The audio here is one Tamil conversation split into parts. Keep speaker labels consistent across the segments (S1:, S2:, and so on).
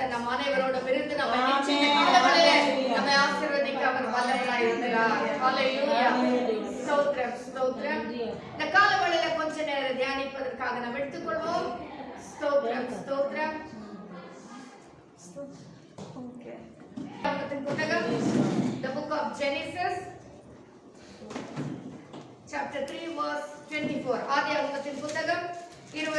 S1: கர்த்தர் நம் அனைவரோடும் இருந்து நம்மை நம்மை ஆசீர்வதிக்க அவர் வல்லவராய் இருக்கிறார். ஹல்லேலூயா. ஸ்தோத்திரம் ஸ்தோத்திரம். இந்த காலவெளியில கொஞ்ச நேரம் தியானிப்பதற்காக நாம் எடுத்துக்கொள்வோம். ஸ்தோத்திரம் ஸ்தோத்திரம். புத்தகம் The book of Genesis chapter 3 verse 24. ஆதியாகமத்தின் புத்தகம் 3ஆம்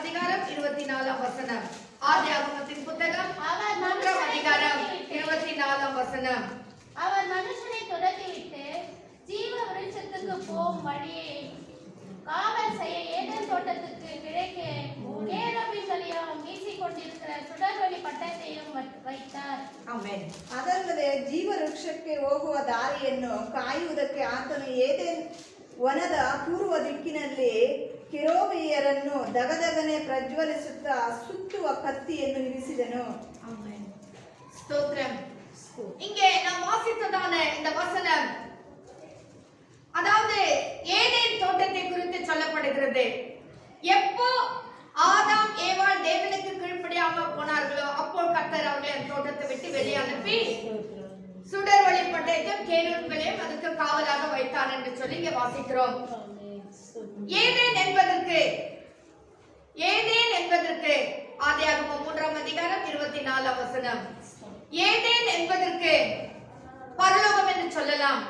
S1: அதிகாரம் 24ஆம் வசனம். ஆதியாகமத்தின் புத்தகம் 3ஆம் அதிகாரம் 24ஆம் வசனம்.
S2: அவர் மனுஷனை துரத்திவிட்டு ஜீவ விருட்சத்துக்கு போகும் வழியை காவல் செய்ய ஏதேன் தோட்டத்துக்கு கிழக்கே கேருபீன்களையும் வீசிக்கொண்டிருக்கிற ಸುಡರ್ವಳಿ ಪಟ್ಟಣத்தையும் வைத்தார்.
S1: ಆಮೆನ್.
S3: ಅದಲ್ಲದೆ ಜೀವ ವೃಕ್ಷಕ್ಕೆ ಹೋಗುವ ದಾರಿಯನ್ನು ಕಾಯುವುದಕ್ಕೆ ಆತನು ಏದೇನ್ ವನದ ಪೂರ್ವ ದಿಕ್ಕಿನಲ್ಲಿ ಕೆರೂಬಿಯರನ್ನು ದಗದಗನೆ ಪ್ರಜ್ವಲಿಸುತ್ತಾ ಸುತ್ತುವ ಕತ್ತಿಯನ್ನು ಇರಿಸಿದನು.
S1: ಆಮೆನ್. ಸ್ತೋತ್ರಂ. இங்கே நாம் வாசித்ததான இந்த வசனம் அதாவது ஏதேன் தோட்டத்தை குறித்து சொல்லப்படுகிறது. எப்போ ஆதாம் ஏவாள் தேவனுக்கு கீழ்ப்படியாம போனார்களோ அப்போ கர்த்தர் அவர்களை அந்த தோட்டத்தை விட்டு வெளியே அனுப்பி சுடர் வழி பட்டயத்தையும் கேருபீன்களையும் அதுக்கு காவலாக வைத்தார் என்று சொல்லி இங்கே வாசிக்கிறோம். ஏதேன் என்பதற்கு ஆதியாகமம் 3ஆம் அதிகாரம் 24ஆம் வசனம். ஏதேன் என்பதற்கு பரலோகம் என்று சொல்லலாம்.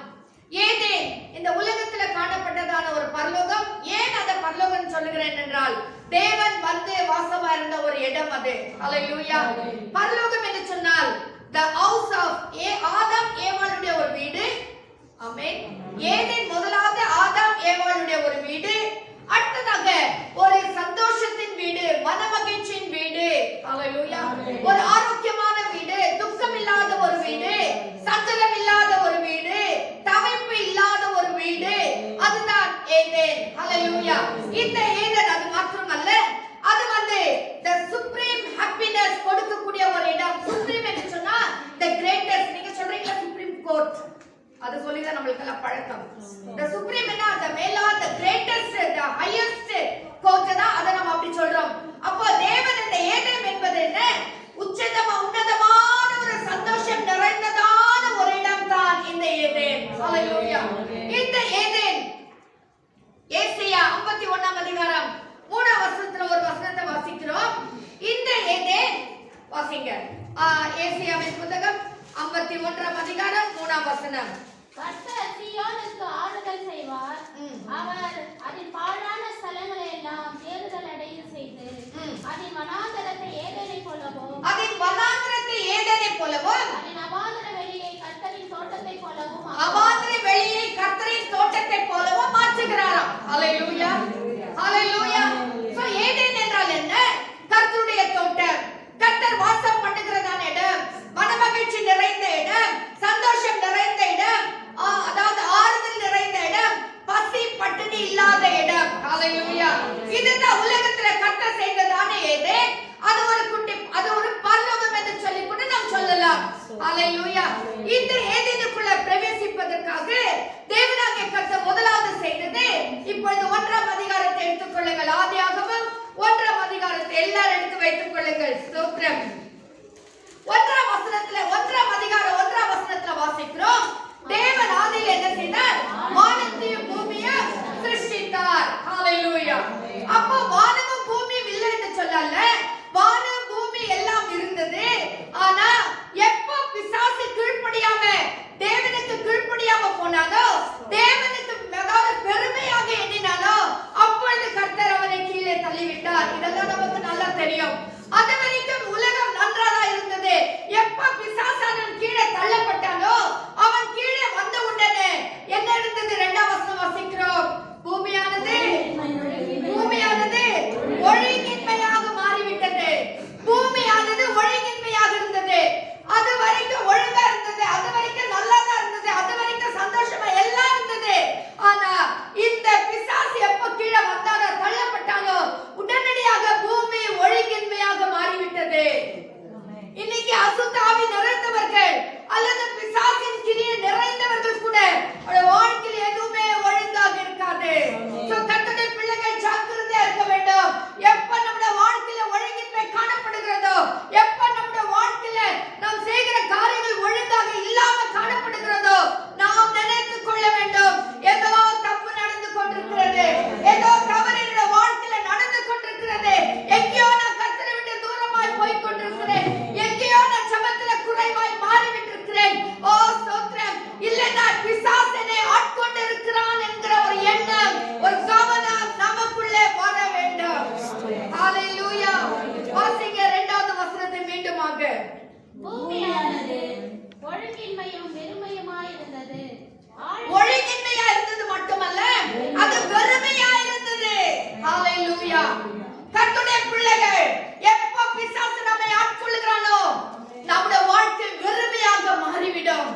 S1: ஏதேன் இந்த உலகத்துல காணப்பட்டதான ஒரு பரலோகம். ஏன் அதை பரலோகம் சொல்லுகிறேன் என்றால் தேவன் வந்து வாசமா இருந்த ஒரு இடம் அது. ஹல்லேலூயா. பரலோகம் என்று சொன்னால் the house of ஆதாம் ஏவாளுடைய ஒரு வீடு. ஆமென். ஏதேன் முதலாவது ஆதாம் ஏவாளுடைய ஒரு வீடு. அடுத்ததாக ஒரு சந்தோஷத்தின் வீடு, மனமகிழ்ச்சியின் வீடு. ஹல்லேலூயா. ஒரு ஆரோக்கியமான வீடு, துக்கம் இல்லாத ஒரு வீடு, சஞ்சலம் இல்லாத ஒரு வீடு, தவிப்பு இல்லாத ஒரு வீடு. அதுதான் ஏதேன். ஹல்லேலூயா. இந்த ஏதேன் அது மாத்திரமல்ல, அது வந்து the supreme happiness கொடுக்கக்கூடிய ஒரு இடம். supreme என்று சொன்னா the greatest. நீங்க சொல்றீங்களா supreme court? அது சொல்லிதான் நம்மளுக்கு எல்லாம் பழக்கம். the supreme என்ன? the மேலான the greatest, the highest court தான் அத நம்ம அப்படி சொல்றோம். அப்போ தேவன் இந்த ஏதேன் என்பது என்ன? உன்னதமான ஒரு சந்தோஷம் நிறைந்ததான ஒரு இடம் தான் இந்த ஏதேன். ஹல்லேலூயா. இந்த ஏதேன் ஏசாயா 51ஆம் அதிகாரம் 3ஆம் வசனத்துல ஒரு வசனத்தை வாசிக்கிறோம். இந்த ஏதேன் வாசிங்க. ஏசாயாவின் புத்தகம் 51ஆம் அதிகாரம் 3ஆம் வசனம்.
S2: கர்த்தர் சீயோனுக்கு ஆறுதல் செய்வார். அவர் அதன் பாழான ஸ்தலங்களை எல்லாம் தேறுதல் அடைய செய்து அதன் வனாந்தரத்தை ஏதேனை போலவும்
S1: அதன்
S2: அவாந்திர வெளியை கர்த்தரின் தோட்டத்தை போலவும்
S1: மாற்றுகிறாராம். ஹல்லேலூயா. ஹல்லேலூயா. சோ ஏதேன் என்றால் என்ன? கர்த்தருடைய தோட்டம், கர்த்தர் வாசம் பண்ணுகிறதான இடம், மனமகிழ்ச்சி நிறைந்த இடம், சந்தோஷம் நிறைந்த இடம், அதாவது ஆறுதல் நிறைந்த இடம், பசி பட்டினி இல்லாத இடம். ஹல்லேலூயா. இதுதான் உலகத்துல கர்த்தர் செய்ததான ஏதேன். அது ஒரு பரலோகம் என்று சொல்லி கூட நாம் சொல்லலாம். ஹல்லேலூயா. இந்த ஏதேனுக்குள்ள பிரவேசிப்பதற்காக தேவனாகிய கர்த்தர் முதலாவது செய்தது, இப்பொழுது 1ஆம் அதிகாரத்தை எடுத்துக் கொள்ளுங்கள். ஆதியாகமம் 1ஆம் அதிகாரத்தை எல்லாரும் எடுத்து வைத்துக் கொள்ளுங்கள். ஸ்தோத்திரம். 1ஆம் அதிகாரம் 1ஆம் வசனத்துல வாசிக்கிறோம். தேவன் ஆதியில் என்ன செய்தார்? வானத்தையும் பூமியையும் சிருஷ்டித்தார். ஹல்லேலூயா. அப்போ வானமும் பூமியும் இல்லை என்று சொல்லல, வானம் பூமி எல்லாம் இருந்தது. ஆனா எப்போ பிசாசு கீழ்ப்படியாம தேவனுக்கு கீழ்ப்படியாம போனானோ, தேவனுக்கு அதாவது பெருமையாக எண்ணினானோ, அப்பொழுது கர்த்தர் அவனை கீழே தள்ளிவிட்டார். இதெல்லாம் நமக்கு நல்லா தெரியும். அது வரைக்கும் உலகம்
S2: பூமியானது ஒழுங்கின்மையும் வெறுமையுமாயிருந்தது.
S1: ஒழுங்கின்மையா இருந்தது மட்டுமல்ல, அது வெறுமையா இருந்தது. ஹalleluya. கர்த்தருடைய பிள்ளைகள், எப்போ பிசாசு நம்மை ஆட்கொள்ளுகிறானோ நம்முடைய வாழ்க்கை வெறுமையாக மாறிவிடும்.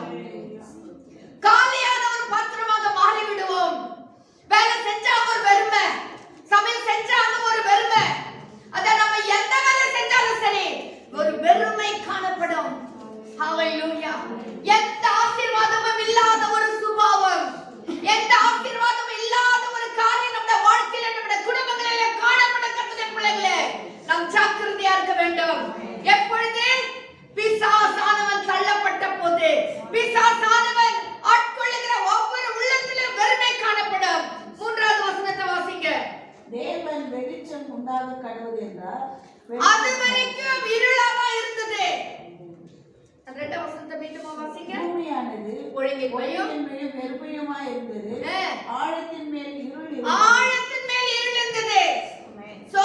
S1: காலியான ஒரு பாத்திரமாக மாறிவிடுவோம். வேலை செஞ்சா ஒரு வெறுமை, சமையல் செஞ்சா ஒரு வெறுமை, அத நம்ம எந்த வேலை செஞ்சாலும் சரி ஒரு வெறுமை காணப்படும். ஹalleluya. எந்த ஆசீர்வாதமும் இல்லாத ஒரு சுபாவம், எந்த ஆசீர்வாதமும் இல்லாத ஒரு காரியம் நம்முடைய வாழ்க்கையில நம்முடைய குடும்பங்களிலே காணப்பட கர்த்தருடைய பிள்ளைகளே நாம் ஜாக்கிரதையா இருக்க வேண்டும். எப்பொழுது பிசாசானவன் தள்ளப்பட்ட போது, பிசாசானவன் ஆட்கொள்ளுகிற ஒவ்வொரு உள்ளத்திலும் வெறுமை காணப்படும். 3வது வசனத்தை வாசிங்க.
S4: தேவன் வெளிச்சம் உண்டாக கடவுள் என்றார்.
S1: அது வரைக்கும் இருளாக இருந்தது. 2வது வசனத்தை மீண்டும் வாசிங்க.
S4: பூமியானது
S1: ஒழுங்கின்மையும்
S4: வெறுமையுமாய் இருந்தது. ஆழத்தின் மேல் இருள் இருந்தது.
S1: ஆழத்தின் மேல் இருள் இருந்தது. சோ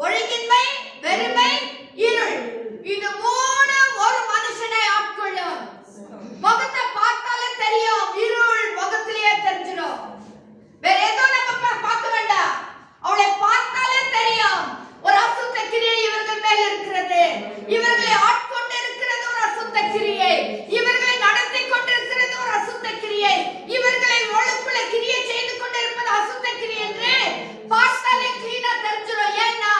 S1: ஒழுங்கின்மை, வெறுமை, இருள், இது மூணு ஒரு மனுஷனை ஆட்கொள்ளும். முகத்தை பார்த்தாலே தெரியும், இருள் முகத்திலேயே தெரிஞ்சிடும். வேற ஏதோ நம்ம பார்க்க வேண்டாம், அவளை பார்த்தாலே தெரியும் ஒரு அசுத்த கிரியை இவர்கள் மேல் இருக்கிறது, இவர்களை ஆட்கொண்டு இருக்கிறது ஒரு அசுத்த கிரியை, இவர்களை நடத்தி கொண்டிருக்கிறது ஒரு அசுத்த கிரியை, இவர்களை ஒழுக்குள்ள கிரியை செய்து கொண்டிருப்பது அசுத்த கிரியை என்று பார்த்தாலே கிளீனா தெரிஞ்சிடும். ஏன்னா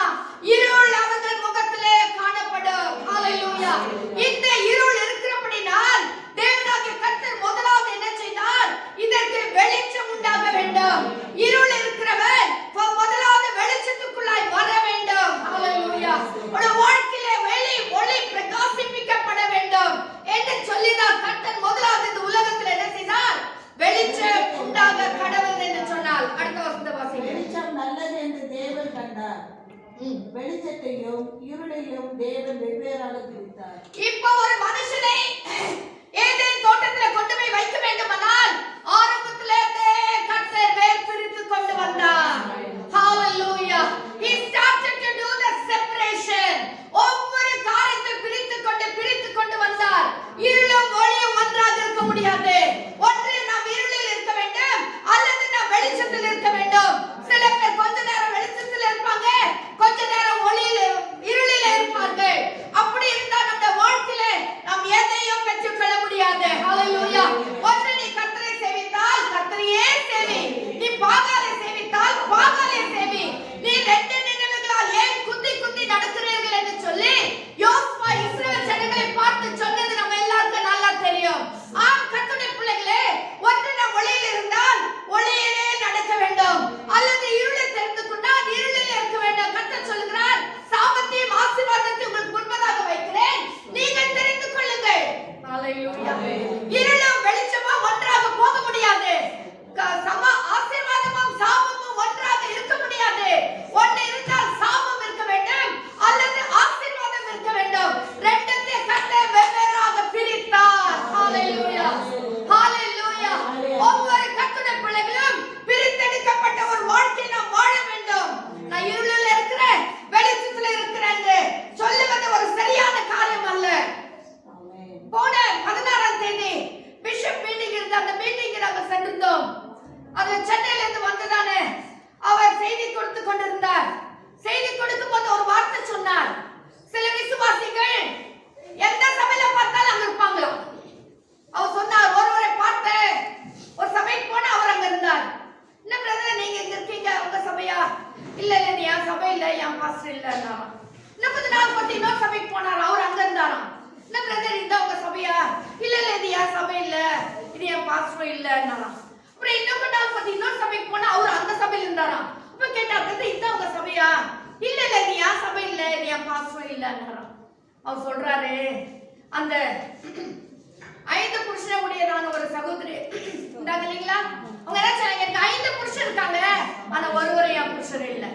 S1: இருள் அவர்கள் முகத்திலே காணப்படும். ஹalleluya. இந்த இருள் இருக்கிறபடினால் தேவனாகிய கர்த்தர் முதலாவது என்ன செய்தார்? இதற்கு வெளிச்சம் உண்டாக வேண்டும். இருள் இருக்கிறவன் முதலாவது வெளிச்சத்துக்குள்ளாய் வர வேண்டும். ஹalleluya. ஒரு வாழ்க்கையிலே ஒளி பிரகாசிப்பிக்கப்பட வேண்டும் என்று சொல்லிதான் கர்த்தர் முதலாவது இந்த உலகத்தில் என்ன செய்தார்? வெளிச்சம் உண்டாக கடவுள் என்று சொன்னார். அடுத்த வசனத்தை வாசிங்க.
S4: வெளிச்சம் நல்லது என்று தேவன் கண்டார். வெளிச்சத்தையும் இருளையும் தேவன் வெவ்வேறாக பிரித்தார்.
S1: இப்போ ஒரு மனுஷனை ஏதேன் தோட்டத்திலே கொண்டு போய் வைக்க வேண்டுமானால் ஆரம்பத்திலே கர்த்தர் வேர் பிரித்து கொண்டு வந்தார். Hallelujah. He started to do the separation. ஒவ்வொரு காரியத்தை பிரித்து கொண்டு வந்தார். இருளும் ஒளியும் ஒன்றாக இருக்க முடியாது. ஒன்று நாம் இருளில் இருக்க வேண்டும் அல்லது நாம் வெளிச்சத்தில் இருக்க வேண்டும். சில பேர் கொஞ்ச நேரம் வெளிச்சத்தில் இருப்பாங்க, கொஞ்ச நேரம் இருளில் இருப்பார்கள். அப்படி இருந்தா நம்ம வாழ்க்கையில நாம் எதையும் பெற்றுக்கொள்ள முடியாது. ஹalleluya. ஒன்று நீ கர்த்தரை சேவித்தால் கர்த்தரையே சேவி, நீ பாகாலை சேவித்தால் பாகாலை சேவி. நீ ரெண்டு நினைவுகளால் ஏன் குத்தி நடக்கிறீர்கள் என்று சொல்லி யோசுவா இஸ்ரவேல் ஜனங்களை பார்த்து சொன்னது நம்ம எல்லாருக்கும் நல்லா தெரியும். ஆம் கர்த்தருடைய பிள்ளைகளே, ஒன்று நாம் ஒளியில் இருந்தால் ஒளியிலே நடக்க வேண்டும் அல்லது இருளை தெரிந்து கொண்டால் இருளில் இருக்க வேண்டும். கர்த்தர் சொல்கிறார், சாபத்தையும் ஆசீர்வாதத்தையும் உங்களுக்கு முன்பதாக வைக்கிறேன், நீங்கள் தெரிந்து கொள்ளுங்கள். ஹalleluya. இருளும் வெளிச்சமும் ஒன்றாக போக முடியாது. சம ஆசீர்வாதமும் சாபமும் ஒன்றாக இருக்க முடியாது. ஒன்று இருந்தால் சாபம் இருக்க வேண்டும் அல்லது ஆசீர்வாதம் இருக்க வேண்டும். ரெண்டுத்தை கர்த்தர் வெவ்வேறாக பிரித்தார். ஹalleluya. ஹalleluya. ஒவ்வொரு கர்த்தருடைய பிள்ளைகளும் பிரித்தெடுக்கப்பட்ட ஒரு வாழ்க்கை நாம் வாழ வேண்டும். நான் இருளில் இருக்கிறேன், வெளிச்சத்தில் இருக்கிறேன் என்று சொல்லுவது ஒரு சரியான காரியம் அல்ல. போன 16ஆம் தேதி பிஷப் மீட்டிங் இருந்த அந்த மீட்டிங்க்கு நாங்கள் சென்றிருந்தோம். அது சென்னையில இருந்து வந்ததானே அவர் செய்தி கொடுத்து கொண்டிருந்தார். செய்தி கொடுக்கும் போது ஒரு வார்த்தை சொன்னார். சில விசுவாசிகள் எந்த சபையில பார்த்தாலும் அங்க இருப்பாங்களா. அவர் சொன்னார், ஒருவரை பார்த்து ஒரு சபைக்கு போனா அவர் அங்க இருந்தார். என்ன பிரதர் நீங்க இங்க இருக்கீங்க, உங்க சபையா? இல்ல நீ என் சபை இல்ல, என் பாஸ்டர் இல்ல. இன்னும் கொஞ்ச நாள் பத்தி இன்னொரு சபைக்கு போனார், அவர் அங்க இருந்தாராம். என்ன பிரதர் இந்த உங்க சபையா? இல்ல இது என் சபை இல்ல, இது என் பாஸ்டர் இல்லன்னாராம். அப்புறம் இன்னும் கொஞ்ச நாள் பத்தி இன்னொரு சபைக்கு போனா அவர் அந்த சபையில இருந்தாராம். அப்ப கேட்டாரு, இந்த உங்க சபையா? இல்ல இது என் சபை இல்ல, இது என் பாஸ்டர் இல்லன்னாராம். அவர் சொல்றாரு, அந்த 5 புருஷனுடையதான ஒரு சகோதரி இருந்தாங்க இல்லைங்களா, அவங்க என்ன சொன்னாங்க, எனக்கு 5 புருஷன் இருக்காங்க, ஆனா ஒருவரும் என் புருஷன் இல்ல.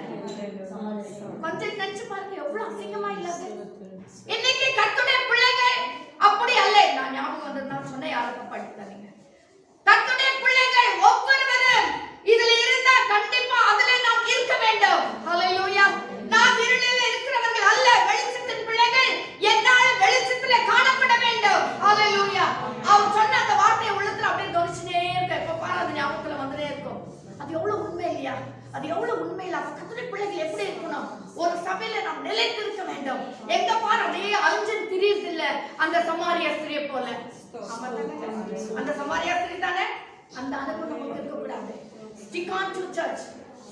S1: கொஞ்சம் நினைச்சு பாருங்க, எவ்வளவு அசிங்கமா இல்லாது. இன்னைக்கு கர்த்தருடைய பிள்ளைகள் அப்படி அல்ல. நான் ஞாபகம் வந்ததுதான் சொன்ன, யாரும் தப்பா எடுத்துக்காதீங்க. கர்த்தருடைய பிள்ளைகள் ஒவ்வொருவரும் இதுல இருந்தா கண்டிப்பா அதுல நாம் இருக்க வேண்டும். ஹalleluya. நாம் இருளில் இருக்கிறவர்கள் அல்ல, வெளிச்சத்தின் பிள்ளைகள். என்னால் அது எவ்வளவு உண்மையில கர்த்தருடைய பிள்ளைகள் எப்படி இருக்கணும்? ஒரு சபையில நாம் நிலைத்திருக்க வேண்டும். எங்க பாரு அப்படியே அழிஞ்சு திரியுது இல்ல அந்த சமாரியா ஸ்திரியை போல. அந்த சமாரியா ஸ்திரி தானே. அந்த அனுபவம் நமக்கு இருக்க கூடாது. Stick on to church.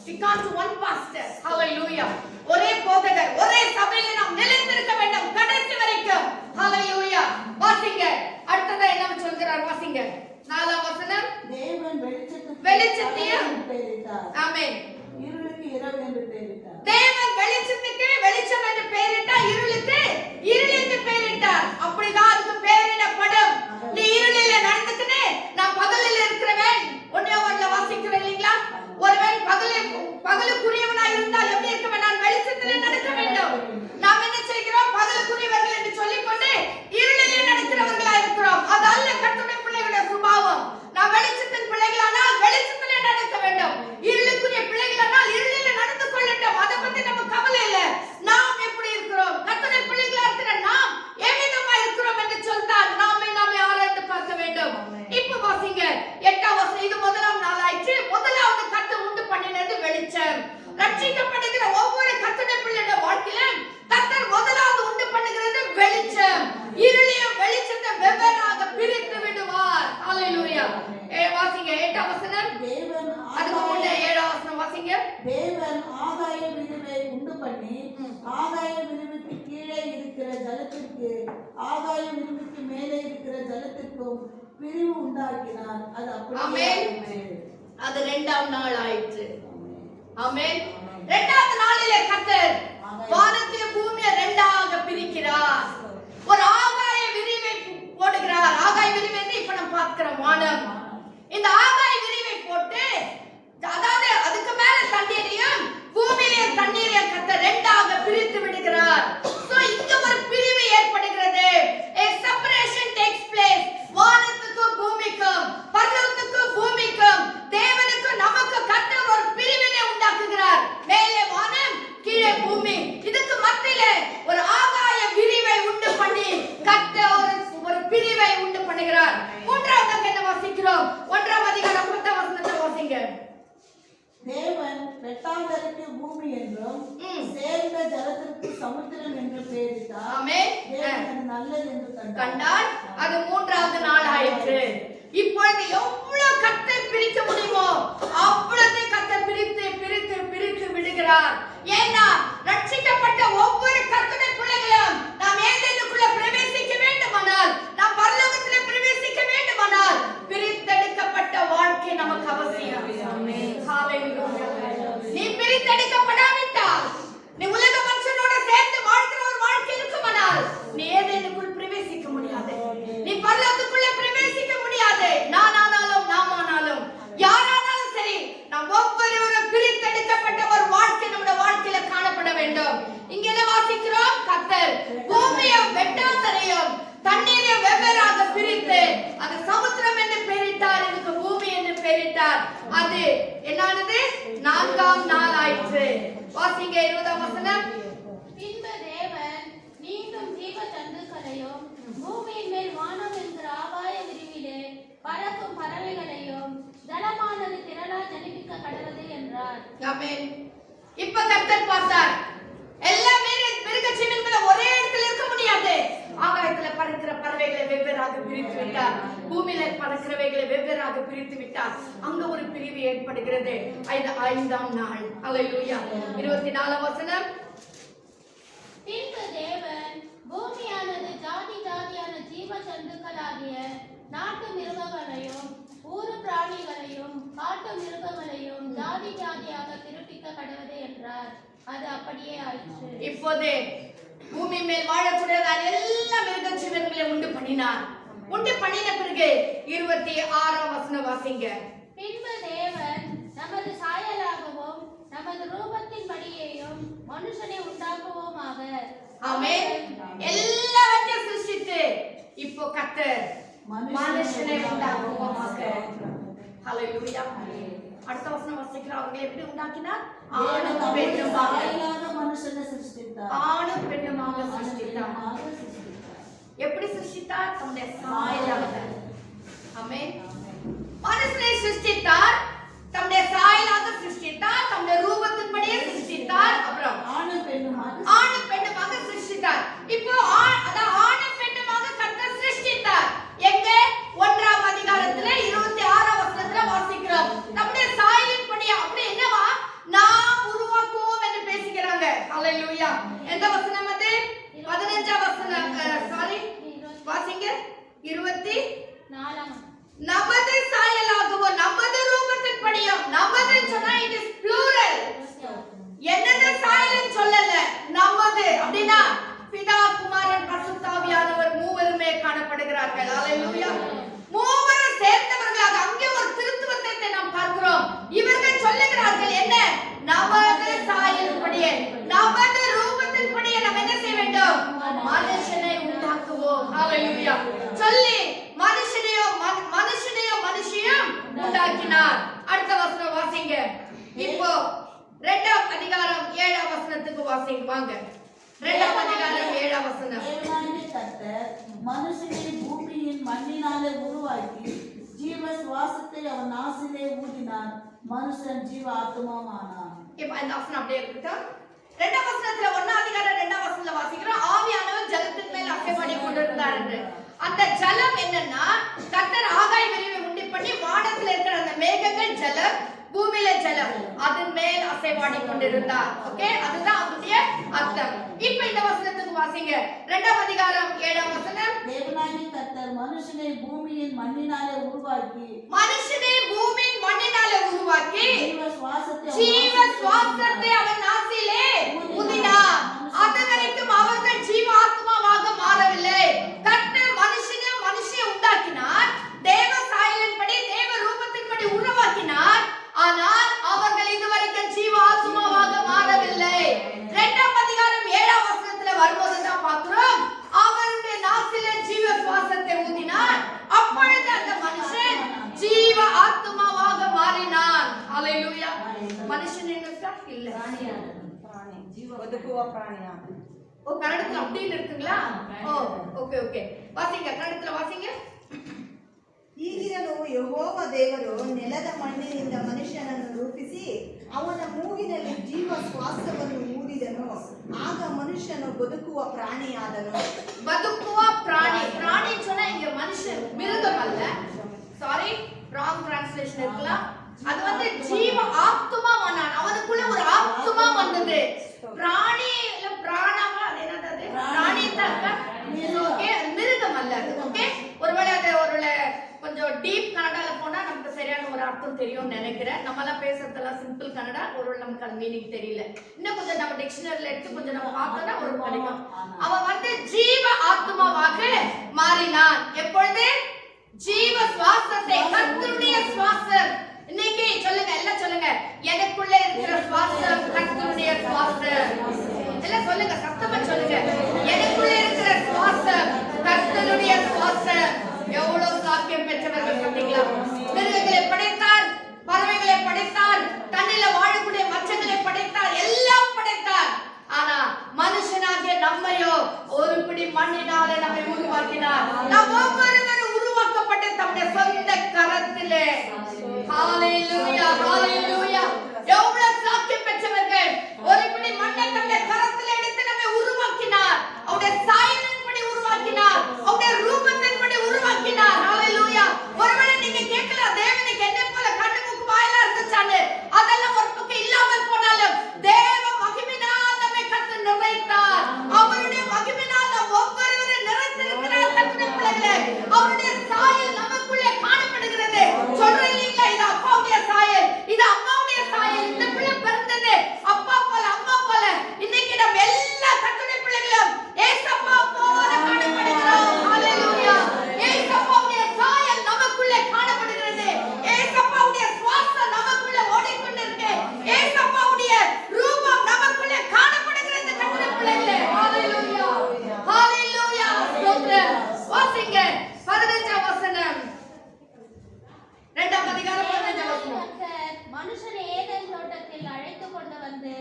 S1: Stick on to one pastor. Hallelujah. ஒரே போதகர், ஒரே சபையில நாம் நிலைத்திருக்க வேண்டும் கடைசி வரைக்கும். Hallelujah. வாசிங்க. அடுத்ததா என்ன சொல்கிறார் வாசிங்க. 4ஆம் வசனம்.
S4: தேவன்
S1: வெளிச்சத்தையும்
S4: பெயரிட்டார்.
S1: ஆமென்.
S4: இருளுக்கு இரவு என்று பெயரிட்டார்.
S1: தேவன் வெளிச்சத்துக்கு வெளிச்சம் என்று பெயரிட்டார், இருளுக்கு இருள் என்று பெயரிட்டார். அப்படிதான் அதுக்கு பெயரிடப்படும். நீ இருளில நடந்துக்கினே நான் பகலில் இருக்கிறவன். ஒன்னேவன்ல வாசிக்கிறேன் இல்லீங்களா? ஒருவன் பகலுக்குரியவனா இருந்தால் எப்படி இருக்க வேண்டும்? நான் வெளிச்சத்திலே நடக்க வேண்டும். நாம் என்ன செய்கிறோம்? பகலுக்குரியவர்கள் என்று சொல்லிக்கொண்டு இருளிலே நடக்கிறவர்களா இருக்கிறோம். அது அல்ல கர்த்தருடைய பிள்ளைகளுடைய சுபாவம். நாம் வெளிச்சத்தின் பிள்ளைகளானால் வெளிச்சத்திலே நடக்க வேண்டும். இருளுக்குரிய பிள்ளைகளானால் இருளிலே நடந்து கொள்ளட்டும். அதை பத்தி நம்ம கவலை இல்லை. நாம் எப்படி இருக்கிறோம்? கர்த்தருடைய பிள்ளைகளா இருக்கிற நாம் எவ்விதமா இருக்கிறோம் என்று சொல்லிட்டால் நாமே ஆராய்ந்து பார்க்க வேண்டும். இப்ப வாசிங்க 8ஆம் வசனம். இது முதலாம் நாளாயிற்று. முதலாவது கர்த்தர் உண்டு பண்ணினது வெளிச்சம். ரட்சிக்கப்படுகிற ஒவ்வொரு கர்த்தருடைய பிள்ளையோட வாழ்க்கையிலும் கர்த்தர் முதலாவது உண்டு பண்ணுகிறது வெளிச்சம். இருளையும் வெளிச்சத்தை வெவ்வேறாக பிரித்து விடுவார். ஹalleluya. வாசிங்க 8ஆம் வசனம்.
S4: தேவன்
S1: அதுக்கு முன்னே 7ஆம் வசனம் வாசிங்க.
S4: தேவன் ஆகாய விரிவை உண்டு பண்ணி ஆகாய விரிவுக்கு கீழே இருக்கிற ஜலத்திற்கு ஆகாய விரிவுக்கு மேலே இருக்கிற ஜலத்திற்கும் பிரிவு உண்டாக்கினார். அது அப்படியே ஆயிற்று.
S1: அது 2ஆம் நாள் ஆயிற்று. ஆமென். 2வது நாளிலே கர்த்தர் வானத்திலே பூமியை ரெண்டாக பிரிக்கிறார். ஒரு ஆகாய விரிவை போடுகிறார். ஆகாய விரிவை இப்ப நம்ம பார்க்கிறோம் வானம். இந்த ஆகாய விரிவை போட்டு அதாவது அதுக்கு மேல தண்ணீரையும் பூமியிலே தண்ணீரையும் கர்த்தர் ரெண்டாக பிரித்து விடுகிறார். சோ இங்க ஒரு பிரிவு ஏற்படுகிறது. a separation takes place. வானத்துக்கும் பூமிக்கும், பரலோகத்துக்கும் பூமிக்கும், தேவனுக்கும் நமக்கு கர்த்தர் ஒரு பிரிவினை உண்டாக்குகிறார். மேலே வானம், கீழே பூமி. இதுக்கு மத்தியிலே ஒரு ஆகாய விரிவை உண்டு பண்ணி கர்த்தர் ஒரு பிரிவை உண்டு பண்ணுகிறார். மூன்றாவது என்ன வாசிக்கிறோம்? 1ஆம் அதிகாரம் 10ஆம் வசனத்தை வாசிங்க.
S4: தேவன் வெட்டாந்தரைக்கு பூமி என்றும் சேர்ந்த ஜலத்திற்கு சமுத்திரம் என்று பெயரிட்டார்.
S1: ஆமென்.
S4: தேவன் அது நல்லது என்று
S1: கண்டார். அது 3வது நாள் ஆயிற்று. இப்பொழுது எவ்வளவு கர்த்தர் பிரிக்க முடியுமோ அவ்வளவு கர்த்தர் பிரித்து பிரித்து பிரித்து விடுகிறார். ஏன்னா ரட்சிக்கப்பட்ட ஒவ்வொரு கர்த்தருடைய பிள்ளைகளும் நாம் ஏதேனுக்குள்ள பிரவேசிக்க வேண்டுமானால், நாம் பரலோகத்திலே பிரவேசிக்க வேண்டுமானால் பிரித்தெடுக்கப்பட்ட வாழ்க்கை நமக்கு அவசியம். ஹalleluya. நீ பிரித்தெடுக்கப்படாவிட்டால், நீ உலக மனுஷனோட சேர்ந்து வாழ்கிற ஒரு வாழ்க்கை இருக்குமானால் நீ ஏதேனுக்குள் பிரவேசிக்க முடியாது. நீ பரலோகத்துக்குள்ள பிரவேசிக்க முடியாது. நானானாலும் நாமானாலும் யாரானாலும் சரி, நாம் ஒவ்வொருவரும் பிரித்தெடுக்கப்பட்ட ஒரு வாழ்க்கை நம்முடைய வாழ்க்கையில காணப்பட வேண்டும். இங்க என்ன வாசிக்கிறோம்? கர்த்தர் பூமியும் வெட்டாந்தரையும் தண்ணீரையும் வெவ்வேறாக பிரித்து அது சமுத்திரம் என்று பெயரிட்டார். இதுக்கு பூமி என்று பெயரிட்டார். அது என்னானது? 4ஆம் நாள் ஆயிற்று. வாசிங்க 20ஆம் வசனம்.
S2: பின்பு தேவன் மீண்டும் ஜீவ ஜந்துக்களையும் பூமியின் மேல் வானம் என்கிற ஆகாய விரிவிலே பறக்கும் பறவைகளையும் ஜலமானது திரளா ஜனிப்பிக்க கடவுது என்றார்.
S1: ஆமென். இப்ப கர்த்தர் பார்த்தார். எல்லா மிருக ஜீவன்களை ஒரே இடத்துல இருக்க முடியாது. ஆகாயத்துல பறக்கிற பறவைகளை வெவ்வேறாக பிரித்து விட்டார். பூமியில பறக்கிறவைகளை வெவ்வேறாக பிரித்து விட்டார். அங்க ஒரு பிரிவு ஏற்படுகிறது. 5ஆம் நாள். ஹalleluya. 24ஆம் வசனம்.
S2: பின்பு தேவன் பூமியானது ஜாதி ஜாதியான ஜீவ ஜந்துக்களாகிய நாட்டு மிருகங்களையும் ஊரு பிராணிகளையும் காட்டு மிருகங்களையும் ஜாதி ஜாதியாக பிறப்பிக்க கடவுது என்றார். அது அப்படியே ஆயிற்று.
S1: இப்போது பூமி மேல் வாழக்கூடியதான எல்லா மிருக ஜீவன்களையும் உண்டு பண்ணினார். உண்டு பண்ணின பிறகு 26ஆம் வசனம் வாசிங்க.
S2: பின்பு தேவன் நமது சாயலாகவும் நமது ரூபத்தின்படியேயும் மனுஷனை உண்டாக்குவோமாக.
S1: ஆமென். எல்லாவற்றையும் சிருஷ்டித்து இப்போ கர்த்தர் மனுஷனை உண்டாக்குவோமாக. ஹalleluya. அடுத்த வசனம் வாசிக்கிறோம். அவங்களை எப்படி உண்டாக்கினார்? ஆணும் பெண்ணுமாக.
S4: மனுஷனை சிருஷ்டித்தார்.
S1: ஆணும் பெண்ணுமாக சிருஷ்டித்தார். எப்படி சிருஷ்டித்தார்? தம்முடைய சாயலாக. ஆமென். மனுஷனை சிருஷ்டித்தார், தம்முடைய சாயலாக சிருஷ்டித்தார், தம்முடைய
S2: 24
S1: நமது சாயலாகவோ நமது ரூபத்தின் படியும். நமது சொன்னா இட் இஸ் ப்ளூரல். என்னது சாயல்னு சொல்லல, நமது அப்படினா பிதா குமாரன் பரிசுத்த ஆவியானவர் மூவருமே காணப்படுகிறார்கள். ஹalleluya. மூவரும் சேர்ந்தவர்களாக அங்கே ஒரு திருத்துவத்தை நாம் பார்க்கிறோம். இவர்கள் சொல்லுகிறார்கள் என்ன? நமது சாயலின் படியே நமது ரூபத்தின் படியே நாம் என்ன செய்ய வேண்டும்? மனுஷனை உண்டாக்குவோம். ஹalleluya. சொல்லி மனுஷனையும் உண்டாக்கினார். அடுத்த வசனம் வாசிங்க. இப்போ 2ஆம் அதிகாரம் 7ஆம் வசனத்துக்கு வாசிங்க வாங்க. 2ஆம் அதிகாரம் 7ஆம் வசனம்.
S4: தேவனாகிய கர்த்தர் மனுஷனை பூமியின் மண்ணினாலே உருவாக்கி ஜீவ சுவாசத்தை அவன் நாசிலே ஊதினார். மனுஷன் ஜீவ ஆத்துமாவானான்.
S1: இப்போ இந்த வசனம் அப்படியே இருக்கட்டும். 2ஆம் வசனத்துல 1ஆம் அதிகாரம் 2ஆம் வசனத்துல வாசிக்கிறோம், ஆவியானவர் ஜலத்தின் மேல் அசைவாடி கொண்டிருந்தார் என்று. அந்த ஜலம் என்னன்னா, கர்த்தர் ஆகாய விரிவை உண்டு பண்ணி வானத்துல இருக்கிற அந்த மேகங்கள் ஜலம், பூமியில ஜலம், அதன் மேல் அசைவாடி கொண்டிருந்தார். ஓகே, அதுதான் அதனுடைய அர்த்தம். இப்போ இந்த வசனத்துக்கு வாசிங்க. 2ஆம் அதிகாரம் 7ஆம் வசனம்.
S4: தேவனாகிய கர்த்தர் மனுஷனை பூமியின் மண்ணினாலே உருவாக்கி
S1: ஜீவ சுவாசத்தை அவன் நாசிலே ஊதினார். அதுவரைக்கும் அவர்கள் ஜீவ ஆத்மாவாக மாறவில்லை. கர்த்தர் மனுஷனை உண்டாக்கினார், தேவ சாயலின்படி தேவ ரூபத்தின்படி உருவாக்கினார். ஆனால் அவர்கள் இதுவரைக்கும் ஜீவ ஆத்மாவாக மாறவில்லை. 2ஆம் அதிகாரம் 7ஆம் வசனத்துல வரும்போது தான் பார்க்கிறோம், அவருடைய நாசிலே ஜீவ சுவாசத்தை ஊதினார். அப்பொழுது அந்த மனுஷன் ஜீவ ஆத்மாவாக மாறினான். ஹalleluya. மனுஷன் என்னக்கா இல்ல
S3: ಪ್ರಾಣಿ ಜೀವ ಬದುಕುವ ಪ್ರಾಣಿಯ.
S1: ஓ, கன்னடத்துல அப்படியே இருக்குங்களா? ஓ, ஓகே ஓகே. வாசிங்க, கன்னடத்துல வாசிங்க.
S3: ಹೀಗಿರಲು ಯೆಹೋವ ದೇವರು ನೆಲದ ಮಣ್ಣಿನಿಂದ ಮನುಷ್ಯನನ್ನು ರೂಪಿಸಿ ಅವನ ಮೂಗಿನಲ್ಲಿ ಜೀವ ಶ್ವಾಸವನ್ನು ಊದಿದನು. ಆಗ ಮನುಷ್ಯನು ಬದುಕುವ ಪ್ರಾಣಿಯಾದನು.
S1: ಬದುಕುವ ಪ್ರಾಣಿ. ಪ್ರಾಣಿ சொன்னா இங்க மனுஷன், மிருகம் அல்ல. சாரி, ராங் டிரான்ஸ்லேஷன் இருக்கலாம். அது வந்து ஜீவ ஆத்மாவானான். அவனுக்குள்ள ஒரு ஆத்மா வந்தது. பிராணி இல்ல பிராணமா, அது என்னது? அது பிராணி தான். ஓகே, மிருகம் அல்ல. ஓகே, ஒருவேளை அது கொஞ்சம் டீப் கன்னடால போனா நமக்கு சரியான ஒரு அர்த்தம் தெரியும்னு நினைக்கிறேன். நம்ம எல்லாம் பேசுறதெல்லாம் சிம்பிள் கன்னடா, ஒருவேளை நமக்கு அது மீனிங் தெரியல. இன்னும் கொஞ்சம் நம்ம டிக்ஷனரியில எடுத்து கொஞ்சம் நம்ம பார்த்தோம்னா ஒரு கிடைக்கும். அவன் வந்து ஜீவ ஆத்மாவாக மாறினான். எப்பொழுது? ஜீவ சுவாசத்தை, கர்த்தருடைய சுவாசம். இன்னைக்கு சொல்லுங்க, எல்லாம் சொல்லுங்க, எனக்குள்ள இருக்கிற சுவாசம் கர்த்தருடைய சுவாசம். எல்லாம் சொல்லுங்க, சத்தமா சொல்லுங்க, எனக்குள்ள இருக்கிற சுவாசம் கர்த்தருடைய சுவாசம். எவ்வளவு சாக்கியம் பெற்றவர்கள் பார்த்தீங்களா? மிருகங்களை படைத்தார், பறவைகளை படைத்தார், தண்ணில வாழக்கூடிய மச்சங்களை படைத்தார், எல்லாம் படைத்தார். ஆனா மனுஷனாகிய நம்மையோ ஒரு பிடி மண்ணினாலே நம்மை உருவாக்கினார். நாம் ஒவ்வொருவரும் உருவாக்கப்பட்ட தம்முடைய சொந்த கரத்திலே. ஹalleluya, ஹalleluya. எவ்வளவு சாக்கியம் பெற்றவர்கள்! ஒரு பிடி மண்ணை தம்முடைய கரத்திலே எடுத்து நம்மை உருவாக்கினார். அவருடைய சாயலின்படி உருவாக்கினார், அவருடைய ரூபத்தின்படி உருவாக்கினார். ஹalleluya. ஒருவேளை நீங்க கேட்கலாம், தேவனுக்கு என்ன போல கண்ணு மூக்கு வாயெல்லாம் இருந்துச்சான்னு. அதெல்லாம் ஒரு பக்கம் இல்லாமல் போனாலும் தேவ மகிமையினால் நம்மை கர்த்தர் நிறைத்தார். அவருடைய மகிமையினால் நாம் ஒவ்வொருவரும் நிறைந்திருக்கிறார். கர்த்தருடைய பிள்ளைகளே, அவருடைய சாயல் நமக்குள்ளே காணப்படுகிறது. சொல்றேன் இல்லைங்களா, இது அப்பாவுடைய சாயல், இது அம்மாவுடைய சாயல். இந்த பிள்ளை பிறந்தது அப்பா போல அம்மா போல. இன்னைக்கு நம்ம எல்லா கர்த்தருடைய பிள்ளைகளும் ஏசப்பா போல காணப்படுகிறோம். ஹalleluya. ஏசப்பாவுடைய சாயல் நமக்குள்ளே காணப்படுகிறது. ஏசப்பாவுடைய சுவாசம் நமக்குள்ளே ஓடிக்கொண்டிருக்கு. ஏசப்பாவுடைய ரூபம் நமக்குள்ளே காணப்படுகிறது. கர்த்தருடைய பிள்ளைகளே, ஹalleluya, ஹalleluya. ஸ்தோத்திரம். வாசிங்க 15ஆம் வசனம். 2ஆம் அதிகாரம் 15ஆம் வசனம்.
S2: மனுஷனை ஏதேன் தோட்டத்தில் அழைத்து கொண்டு வந்து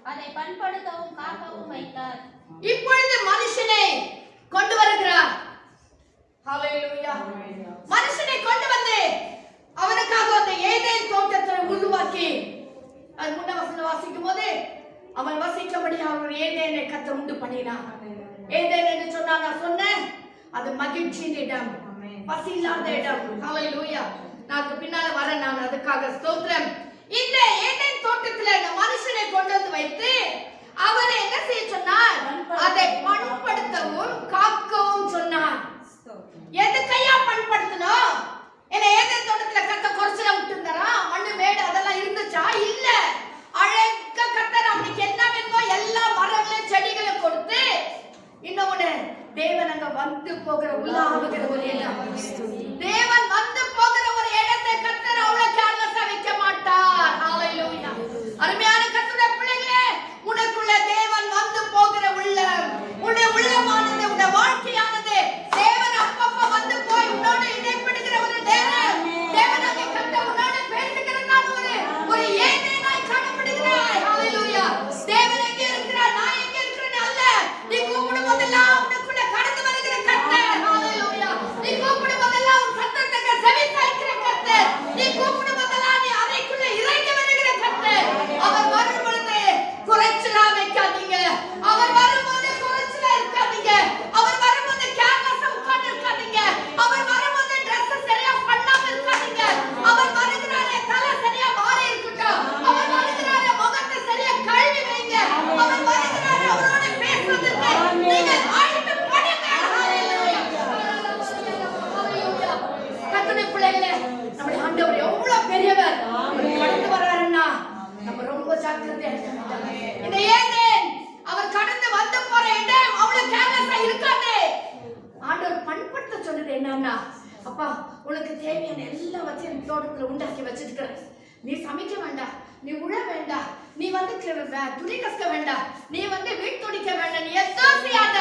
S2: அதை பண்படுத்தவும் காக்கவும் வைத்தார்.
S1: இப்பொழுது மனுஷனை கொண்டு வருகிறார். ஹalleluya. மனுஷனை கொண்டு வந்து அவனுக்காக அந்த ஏதேன் தோட்டத்தை உருவாக்கி, அது முன்ன வசனம் வாசிக்கும் போது அவன் வசிக்கும்படி அவர் ஏதேனை கர்த்தர் உண்டு பண்ணினார். ஏதேன் என்று சொன்னா நான் சொன்னேன், அது மகிழ்ச்சியின் இடம், பசி இல்லாத இடம். ஹalleluya. நான் பின்னால வரேன், நான் அதுக்காக ஸ்தோத்திரம். இந்த ஏதேன் தோட்டத்துல இந்த மனுஷனை கொண்டு வந்து வைத்து அவனை என்ன செய்ய சொன்னார்? அதை பண்படுத்தவும் காக்கவும் சொன்னார். எதுக்கையா வந்து போகிற உள்ளாகுகிற ஒரு இடம். தேவன் வந்து போகிற ஒரு இடத்தை கர்த்தர் அவ்வளவு கேர்லெஸ்ஸா வைக்க மாட்டார். ஹalleluya. அருமையான கர்த்தருடைய பிள்ளைகளே, உனக்குள்ள தேவன் வந்து போகிற உள்ளம், உன்னுடைய உள்ளமானது, உன்னுடைய வாழ்க்கையானது தேவன் அப்பப்ப வந்து போய் உன்னோடு இடைப்படுகிற ஒரு நேரம். தேவனாகிய கர்த்தர் உன்னோடு பேசுகிறதான ஒரு ஏதேனாய் காணப்படுகிறாய். ஹalleluya. தேவன் எங்கே இருக்கிறார், நான் எங்கே இருக்கிறேன் அல்ல, நீ கூப்பிடும் போதெல்லாம் உனக்குள்ள கடந்து வருகிற கர்த்தர். ஹalleluya. நீ கூப்பிடும் போதெல்லாம் உன் சத்தத்துக்கு செவி சாய்க்கிற கர்த்தர். நீ கூப்பிடும் போதெல்லாம் நீ அறைக்குள்ள இறங்கி வருகிற கர்த்தர். அவர் வரும் பொழுது குறைச்சலா வைக்காதீங்க. அவர் வரும்போது குறைச்சலா இருக்காதீங்க. அவர் வரும்போது கேர்லெஸ்ஸா உட்கார்ந்து இருக்காதீங்க. அவர் வரும்போது Dress சரியா பண்ணாம இருக்காதீங்க. அவர் வருகிறாரே, தலை சரியா மாறி இருக்கட்டும். அவர் வருகிறாரே, முகத்தை சரியா கழுவி வைங்க. அவர் வருகிறாரே, அவரோட பேசுறதுக்கு நீங்கள் ஆயத்தப்படுங்க. ஹalleluya. ஹalleluya. கர்த்தருடைய பிள்ளைகளே, நம்முடைய ஆண்டவர் எவ்வளவு பெரியவர். அவர் கடந்து வர்றாருன்னா நம்ம ரொம்ப ஜாக்கிரதையா இருக்கணும். இந்த ஏதேன் அவர் கடந்து வந்து போற இடம் அவ்வளவு கேர்லெஸ்ஸா இருக்காதே. ஆண்டவர் பண்படுத்த சொன்னது என்னன்னா, அப்பா உனக்கு தேவையான எல்லாவற்றையும் தோட்டத்துல உண்டாக்கி வச்சிருக்கிறேன். நீ சமைக்க வேண்டாம், நீ உழ வேண்டாம், நீ வந்து துணி கசக்க வேண்டாம், நீ வந்து வீட்டு துணிக்க வேண்டாம், நீ எதுவும் செய்யாத.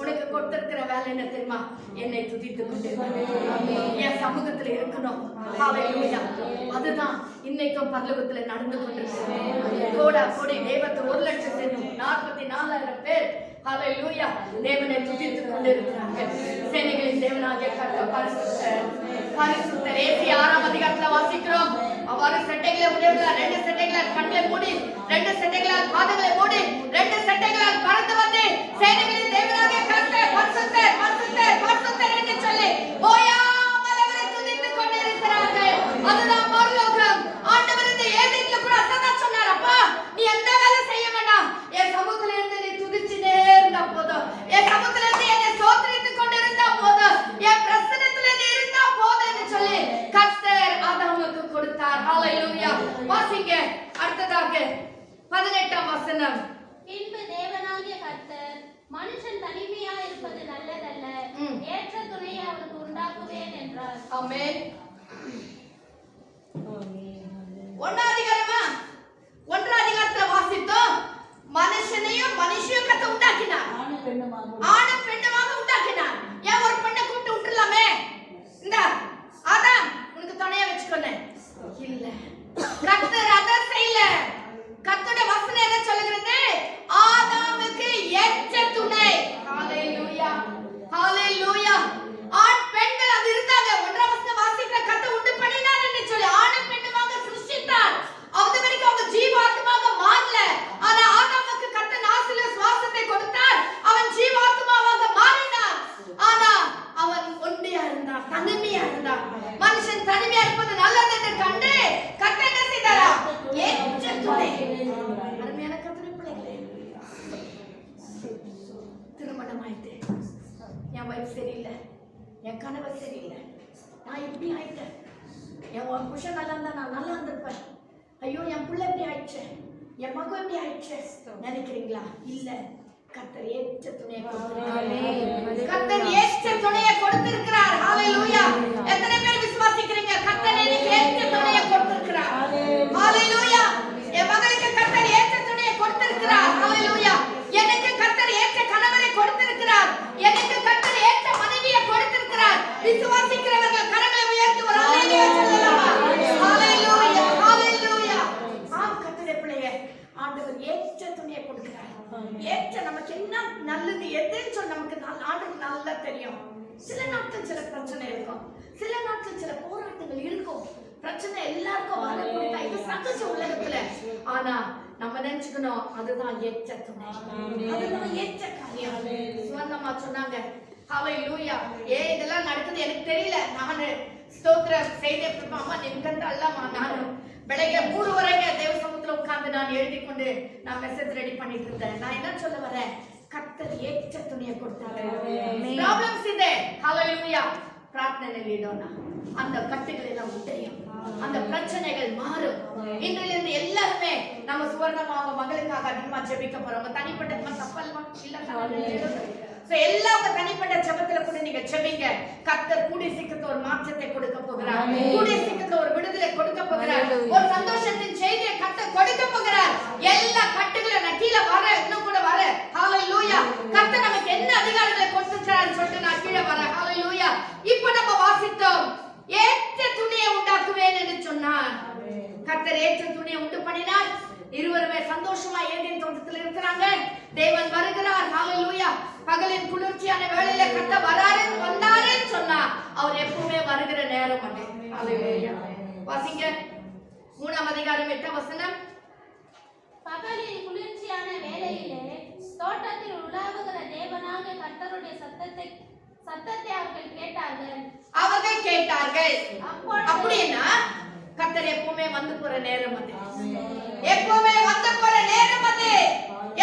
S1: உனக்கு கொடுத்திருக்கிற வேலை என்ன தெரியுமா? என்னை துதித்து கொண்டு என் சமூகத்துல இருக்கணும். ஹalleluya. அதுதான் இன்னைக்கும் பரலோகத்துல நடந்து கொண்டிருக்கு. கோடா கோடி தேவத்தை 1,44,000 பேர் ஹalleluya தேவனை துதித்து கொண்டிருக்கிறாங்க. சேனைகளின் தேவனாகிய கர்த்தர் பரிசுத்தர். ஏசாயா 6ஆம் அதிகாரத்துல வாசிக்கிறோம். அவர் சட்டைகளை உடையவர்களால் 2 சட்டைகளால் கண்களை மூடி, 2 சட்டைகளால் பாதங்களை மூடி, 2 சட்டைகளால் பறந்து வந்து சேனைகளின் தேவனாகிய கர்த்தர் பரிசுத்தர் பரிசுத்தர் பரிசுத்தர் என்று சொல்லி ஓயாமல் அவரை துதித்துக் கொண்டிருக்கிறார்கள். அதுதான் பரலோகம். ஆண்டவர் இந்த ஏதேன்ல கூட அதான் சொன்னார், அப்பா நீ எந்த வேலை செய்ய வேண்டாம், என் சமூகத்துல இருந்து நீ துதிச்சுட்டே இருந்தா போதும், என் சமூகத்துல இருந்து என்னை சோதரித்துக் கொண்டிருந்தா போதும், என் பிரசன்னத்துல நீ இருந்தா போதும் என்று சொல்லி கர்த்தர் ஆதாமுக்கு கொடுத்தார். ஹalleluya. வாசிங்க அடுத்ததாக 18ஆம் வசனம்.
S2: பின்பு தேவனாகிய கர்த்தர், மனுஷன் தனிமையா இருப்பது நல்லதல்ல, ஏற்ற துணையை அவருக்கு உண்டாக்குவேன் என்றார்.
S1: ஆமென். 1ஆம் அதிகாரமா 1ஆம் அதிகாரத்துல வாசித்தோம். மனுஷனையும் மனுஷியும் கர்த்தர் உண்டாக்கினார். ஆணும் பெண்ணுமாக உண்டாக்கினார். ஏன் ஒரு பெண்ணை கூப்பிட்டு விட்டுலாமே? இந்த ஆதாம் உனக்கு துணையா வச்சுக்கொள்ளு. இல்ல, கர்த்தர் அத செய்யல. கர்த்தருடைய வசனம் என்ன சொல்லுகிறது? ஆதாமுக்கு ஏற்ற துணை. ஹalleluya. ஹalleluya. ஆண் பெண்கள் அது இருந்தாங்க. 1ஆம் வசனம் வாசிக்கிற கர்த்தர் உண்டு பண்ணினார் என்று சொல்லி ஆணும் பெண்ணுமாக சிருஷ்டித்தார். அது வரைக்கும் அவங்க ஜீவாத்மாக மாறல. ஆனா ஆதாமுக்கு கர்த்தர் நாசில சுவாசத்தை கொடுத்தார். அவன் ஜீவாத்மாவாக மாறினான். ஆனா அவன் ஒண்டியா இருந்தான், தனிமையா இருந்தான். மனுஷன் தனிமையா இருப்பது நல்லது என்று கண்டு கர்த்தர் என்ன செய்தாரா? ஏற்ற துணை. அருமையான கர்த்தருடைய பிள்ளைகளே, திருமணம் ஆயிட்டு என் வைஃப் சரியில்லை, என் கணவர் சரியில்லை, நான் இப்படி ஆயிட்டேன், என் புருஷன் நல்லா இருந்தா நான் நல்லா இருந்திருப்பேன், ஐயோ என் பிள்ளை எப்படி ஆயிடுச்சு, என் மகன் எப்படி ஆயிடுச்சு நினைக்கிறீங்களா? இல்ல, கர்த்தர் ஏற்ற துணையை கொடுத்திருக்கிறார். கர்த்தர் ஏற்ற துணையை கொடுத்திருக்கிறார். ஹalleluya. எத்தனை பேர் விசுவாசிக்கிறீங்க? கர்த்தர் எனக்கு ஏற்ற துணையை கொடுத்திருக்கிறார். ஹalleluya. என் மகளுக்கு கர்த்தர் ஏற்ற துணையை கொடுத்திருக்கிறார். ஹalleluya. எனக்கு கர்த்தர் ஏற்ற கணவரை கொடுத்திருக்கிறார். எனக்கு கர்த்தர் ஏற்ற மனைவியை கொடுத்திருக்கிறார். விசுவாசிக்கிறவர்கள் கரங்களை உயர்த்தி ஒரு ஹalleluya சொல்லலாமா? ஹalleluya. ஹalleluya. ஆம் கர்த்தருடைய பிள்ளையே, ஆண்டவர் ஏற்ற துணையை கொடுக்கிறார். ஏற்ற நமக்கு என்ன நல்லது எதுன்னு சொல்லி நமக்கு ஆண்டவருக்கு நல்லா தெரியும். சில நாட்கள் சில பிரச்சனை இருக்கும், சில நாட்கள் சில போராட்டங்கள் இருக்கும். பிரச்சனை எல்லாருக்கும் வரக்கூடியதா, இது சகஜ உலகத்துல. ஆனா நம்ம நினைச்சுக்கணும், அதுதான் ஏற்ற துணை, அதுதான் ஏற்ற காரியம். சுவர்ணமா சொன்னாங்க, ஹalleluya. இதெல்லாம் நடக்குது எனக்கு தெரியல, நானு ஸ்தோத்திரம் செய்தே அம்மா நின்கண்டு அல்லமா நானும் ಬೆಳಗ್ಗೆ 3:30 ದೇವ ಸಮುದ್ರ ಉட்கார்ந்து நான் எழுதி கொண்டு நான் மெசேஜ் ரெடி பண்ணிட்டு இருந்தேன். நான் என்ன சொல்ல வரேன்? கர்த்தர் ஏற்ற துணையை கொடுத்தாரு. ப்ராப்ளம்ஸ் ಇದೆ, ஹalleluya. பிரார்த்தனையில் ஈடுனா அந்த கட்டுகள் எல்லாம் உடையும், அந்த பிரச்சனைகள் மாறும். இன்றிலிருந்து எல்லாருமே நம்ம சுவர்ணமாவ மகளுக்காக அதிகமா ஜெபிக்க போறோம். தனிப்பட்ட தப்பல்மா இல்ல, எல்லா உங்க தனிப்பட்ட ஜெபத்துல கூட நீங்க ஜெபிங்க. கர்த்தர் கூடிய சீக்கிரத்துல ஒரு மாற்றத்தை கொடுக்க போகிறார். கூடிய சீக்கிரத்துல ஒரு விடுதலை கொடுக்க போகிறார். ஒரு சந்தோஷத்தின் செய்தியை கர்த்தர் கொடுக்க போகிறார். எல்லா கட்டுகளை நான் கீழே வர இன்னும் கூட வர. ஹalleluya. கர்த்தர் நமக்கு என்ன அதிகாரங்களை கொடுத்திருக்கிறார்னு சொல்லிட்டு நான் கீழே வர. ஹalleluya. இப்போ நம்ம வாசித்தோம், ஏற்ற துணியை உண்டாக்குவேன் என்று சொன்னார். கர்த்தர் ஏற்ற துணியை உண்டு பண்ணினார். இருவருமே சந்தோஷமா ஏதேன் தோட்டத்தில் இருக்கிறாங்க. தேவன் வருகிறார். ஹalleluya. பகலின் குளிர்ச்சியான வேளையில கர்த்தர் வந்தாருன்னு சொன்னா அவர் எப்பவுமே வருகிற நேரம் அது. ஹalleluya. வாசிங்க 3ஆம் அதிகாரம் 8ஆம் வசனம்.
S2: பகலின் குளிர்ச்சியான வேளையிலே தோட்டத்தில் உலாவுகிற தேவனாக கர்த்தருடைய சத்தத்தை அவர்கள் கேட்டார்கள்.
S1: அப்படின்னா கர்த்தர் எப்பவுமே வந்து போற நேரம் அது. எப்பவுமே வந்து போற நேரம் அது.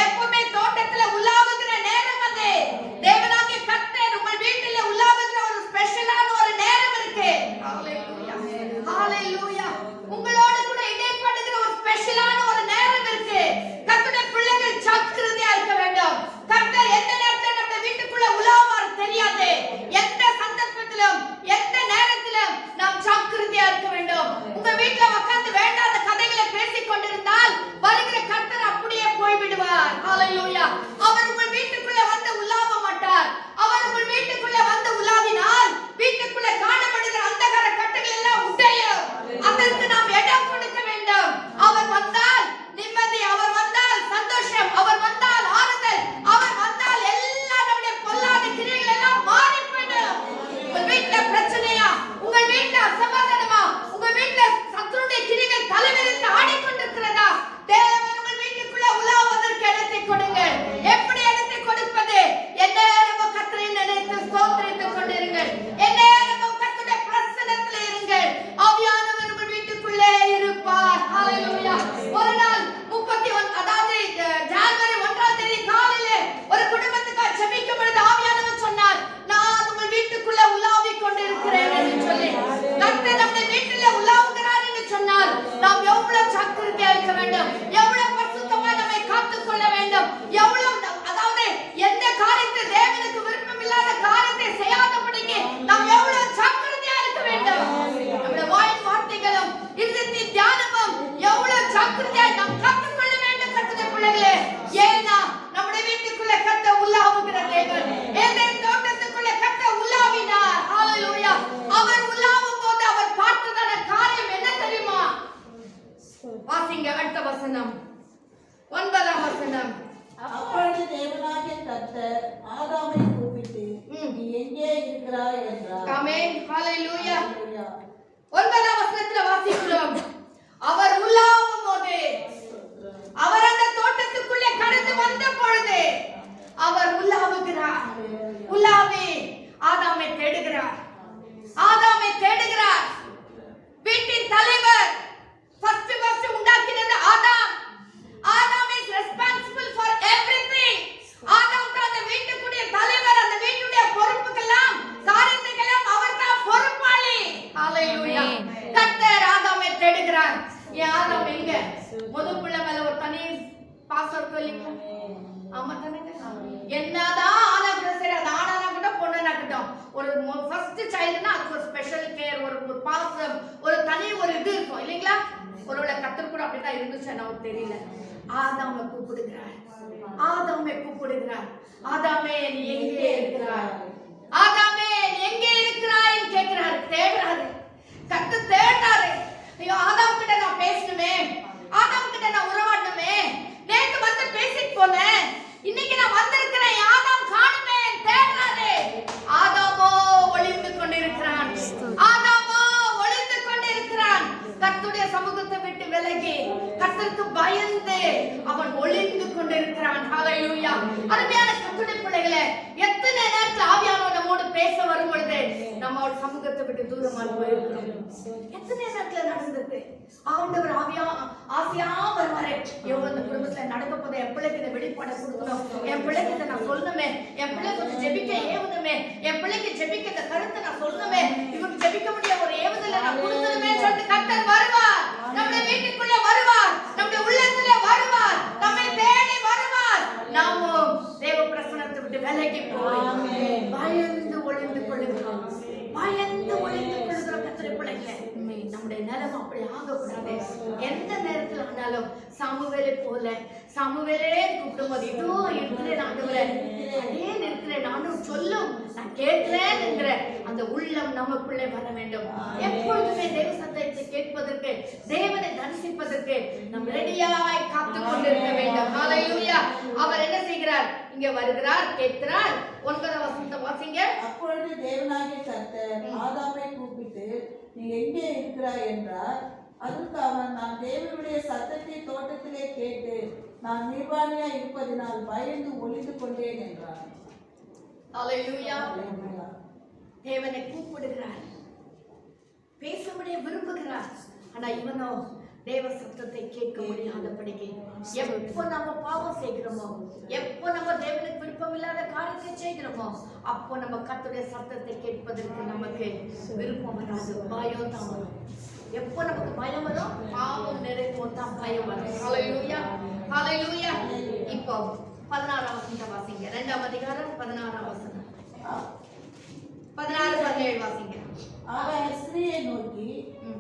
S1: எப்பவுமே தோட்டத்துல உலாவுகிற நேரம் அது. தேவனாகிய கர்த்தர் உங்கள் வீட்டில உலாவுகிற ஒரு ஸ்பெஷலான ஒரு நேரம் இருக்கு. ஹalleluya. ஹalleluya. உங்களோட கூட இடைப்படுகிற ஒரு ஸ்பெஷலான ஒரு நேரம் இருக்கு. கர்த்தருடைய பிள்ளைகள் ஜாக்கிரதையா இருக்க வேண்டும். கர்த்தர் எந்த நேரத்துல நம்ம வீட்டுக்குள்ள உலாவார் தெரியாது. எந்த சந்தர்ப்பத்திலும் எந்த நேரத்திலும் நாம் ஜாக்கிரதையா இருக்க வேண்டும். உங்க வீட்ல உட்கார்ந்து வேண்டாத கதைகளை பேசிக் கொண்டிருந்தால் வருகிற கர்த்தர் அப்படியே போய் விடுவார். ஹalleluya. அவர் உங்கள் வீட்டுக்குள்ள வந்து உலாவ மாட்டார். அவர் உங்கள் வீட்டுக்குள்ள வந்து உலாவினால் வீட்டுக்குள்ள காணப்படுகிற அந்தகார கட்டுகள் எல்லாம் உடையும். அதற்கு நாம் இடம் கொடுக்க வேண்டும். அவர் வந்தால் நிம்மதி, அவர் வந்தால் சந்தோஷம், அவர் வந்தால் ஆறுதல், அவர் வந்தால் எல்லா நம்முடைய பொல்லாத கிரியைகள் எல்லாம் மாறி போய்டும். உங்கள் வீட்ல பிரச்சனையா, உங்கள் வீட்ல அசமாதானமா, உங்க வீட்ல சத்துருடைய கிரியைகள் தலைவிரித்து ஆடிக்கொண்டிருக்கிறதா, தேவன் உங்கள் வீட்டுக்குள்ள உலாவுவதற்கு இடத்தை கொடுங்கள். எப்படி இடத்தை கொடுப்பது? எந்நேரமும் கர்த்தரை நினைத்து ஸ்தோத்திரித்துக் கொண்டிருங்கள். எந்நேரமும் கர்த்தருடைய பிரசன்னத்தில் இருங்கள். ஆவியானவர் உங்கள் வீட்டுக்குள்ளே இருப்பார். ஹalleluya. ஒரு நாள் 31 அதாவது ஜனவரி 1ஆம் தேதி காலையிலே ஒரு குடும்பத்துக்காக ஜெபிக்கும் பொழுது ஆவியானவர் சொன்னார், நான் உங்கள் வீட்டுக்குள்ள உலாவிக் கொண்டிருக்கிறேன் என்று சொல்லி. கர்த்தர் நம்முடைய வீட்டிலே உலாவுகிறார் என்று சொன்னால் நாம் எவ்வளவு ஜாக்கிரதையா இருக்க வேண்டும், எவ்வளவு பரிசுத்தமா நம்மை காத்துக் கொள்ள வேண்டும், எவ்வளவு அதாவது எந்த காரியத்தை தேவனுக்கு விருப்பமில்லாத காரியத்தை செய்யாதபடிக்கு நாம் எவ்வளவு ஜாக்கிரதையா இருக்க வேண்டும். நம்முடைய வாயின் வார்த்தைகளும் இருதயத்தின் தியானமும் எவ்வளவு ஜாக்கிரதையா நாம் காத்துக் கொள்ள வேண்டும். கர்த்தருடைய பிள்ளைகளே, ஏன்னா நம்முடைய வீட்டுக்குள்ள கர்த்தர் உலாவுகிற தேவன். ஏதேன் தோட்டத்துக்குள்ள கர்த்தர் உலாவினார். ஹalleluya. அவர் உலாவும் போது அவர் பார்த்ததான காரியம் என்ன தெரியுமா? வாசிங்க அடுத்த வசனம் 9ஆம் வசனம்.
S4: அப்பொழுது தேவனாகிய கர்த்தர் ஆதாமை கூப்பிட்டு, நீ எங்கே இருக்கிறாய் என்றார்.
S1: ஆமென். ஹalleluya.
S4: ஹalleluya.
S1: 9ஆம் வசனத்துல வாசிக்கிறோம், அவர் உலாவும் போது, அவர் அந்த தோட்டத்துக்குள்ளே கடந்து வந்த பொழுது அவர் உலாவுகிறார். உலாவி ஆதாமை தேடுகிறார். ஆதாமை தேடுகிறார். வீட்டின் தலைவர் ஃபர்ஸ்ட் உண்டாக்கினது Adam. Adam is responsible for everything. Adam தான் அந்த வீட்டுக்குடைய தலைவர். அந்த வீட்டுடைய பொறுப்புக்கெல்லாம் காரியத்துக்கெல்லாம் அவர்தான் பொறுப்பாளி. ஹalleluya. கர்த்தர் ஆதாமை தேடுகிறார். ஏன் ஆதாம் எங்க? முதல் பிள்ளை மேல ஒரு தனி பாசம் சொல்லிங்க. ஆமா தானே? என்னதான் ஆனா கூட சரி, அது ஆனானா கூட பொண்ணா இருக்கட்டும், ஒரு ஃபர்ஸ்ட் சைல்டுனா அதுக்கு ஒரு ஸ்பெஷல் கேர், ஒரு பாசம், ஒரு தனி ஒரு இது இருக்கும் இல்லைங்களா? ஒருவேளை கர்த்தர் கூட அப்படிதான் இருந்துச்சு, எனக்கு தெரியல. ஆதாமை கூப்பிடுகிறார். ஆதாமை கூப்பிடுகிறார். ஆதாமே நீ எங்கே இருக்கிறாய்? ஆதாமே நீ எங்கே இருக்கிறாய் கேட்கிறாரு. தேடுறாரு. கர்த்தர் தேடுறாரு. ஐயோ, ஆதாம் கிட்ட நான் பேசணுமே, ஆதாம் கிட்ட நான் உறவாடணுமே, நேத்து வந்து பேசிட்டு போனேன், இன்னைக்கு நான் வந்திருக்கிறேன், ஆதாம் காணுமே தேடுறாரு. ஆதாமோ ஒளிந்து கொண்டிருக்கிறான். ஆதாமோ ஒளிந்து கொண்டிருக்கிறான். கர்த்தருடைய சமூகத்தை விட்டு விலகி கர்த்தருக்கு பயந்து அவன் ஒளிந்து கொண்டிருக்கிறான். ஹalleluya. அருமையான கர்த்தருடைய பிள்ளைகளே, எத்தனை நேரத்தில் ஆவியானவர் நம்மோடு பேச வரும் பொழுது நம்ம அவர் சமூகத்தை விட்டு தூரமா போயிருக்கிறோம். எத்தனை நேரத்தில் நடந்தது? ஆண்டவர் ஆசையா வருவாரு. எவ்வளவு இந்த குடும்பத்துல நடக்க போது என் பிள்ளைக்கு இதை வெளிப்பாட கொடுக்கணும், என் பிள்ளைக்கு இதை நான் சொல்லணுமே, என் பிள்ளை கொஞ்சம் ஜெபிக்க ஏவுதுமே, என் பிள்ளைக்கு ஜெபிக்க இந்த கருத்தை நான் சொல்லணுமே, இவங்க ஜெபிக்க முடிய ஒரு ஏவுதலை நான் கொடுக்கணுமே சொல்லிட்டு கர்த்தர் வருவார். நம்முடைய வீட்டுக்குள்ள வருவார். நம்முடைய உள்ளத்துல வருவார். நம்மை தேடி வருவார். நாமும் தேவ பிரசன்னத்தை விட்டு விலகி விலகி போய்
S4: ஆமென்.
S1: பயந்து ஒளிந்து கொள்ளுகிறோம். பயந்து ஒளிந்து கொள்ளுகிற கர்த்தருடைய பிள்ளைகளே, நம்முடைய நிலைமை அப்படி ஆகக்கூடாது. எந்த நேரத்தில் ஆனாலும் சாமுவேலை போல சாமுவேலே கூப்பிடும்போது இதோ இருக்கிறேன் ஆண்டவரே, அதே இருக்கிறேன் நானும் சொல்லும், நான் கேட்கிறேன் என்கிற அந்த உள்ளம் நமக்குள்ளே வர வேண்டும். எப்பொழுதுமே தேவ சத்தத்தை கேட்பதற்கு, தேவனை தரிசிப்பதற்கு நாம் ரெடியாய் காத்து கொண்டிருக்க வேண்டும். ஹல்லேலூயா. அவர் என்ன செய்கிறார்? இங்க வருகிறார், கேட்கிறார். 9 வசனத்தை வாசிங்க.
S4: அப்பொழுது தேவனாகிய கர்த்தர் ஆதாமை கூப்பிட்டு, நீ எங்கே இருக்கிறாய் என்றார். அதற்கு அவன், நான் தேவனுடைய சத்தத்தை தோட்டத்திலே கேட்டு நான் நிர்வாணியா இருப்பதினால் பயந்து ஒளிந்து கொண்டேன் என்றான்.
S1: ஹல்லேலூயா. தேவனை கூப்பிடுகிறார், பேச முடிய விரும்புகிறார். ஆனா இவனோ தேவ சத்தத்தை கேட்க முடியாதபடிக்கு எப்போ நம்ம பாவம் செய்கிறோமோ, எப்போ நம்ம தேவனுக்கு விருப்பம் இல்லாத காரியத்தை செய்கிறோமோ, அப்போ நம்ம கர்த்தருடைய சத்தத்தை கேட்பதற்கு நமக்கு விருப்பம் வராது, பயம் தான் வரும். எப்போ நமக்கு பயம் வரும்? பாவம் நிறைவேறும் தான் பயம் வரும். ஹல்லேலூயா, ஹல்லேலூயா. இப்போ 16ஆம் வசனத்தை வாசிங்க. 2ஆம் அதிகாரம் 16ஆம் வசனம். 16, 17 வாசிங்க.
S4: அவன் ஸ்திரீயை நோக்கி,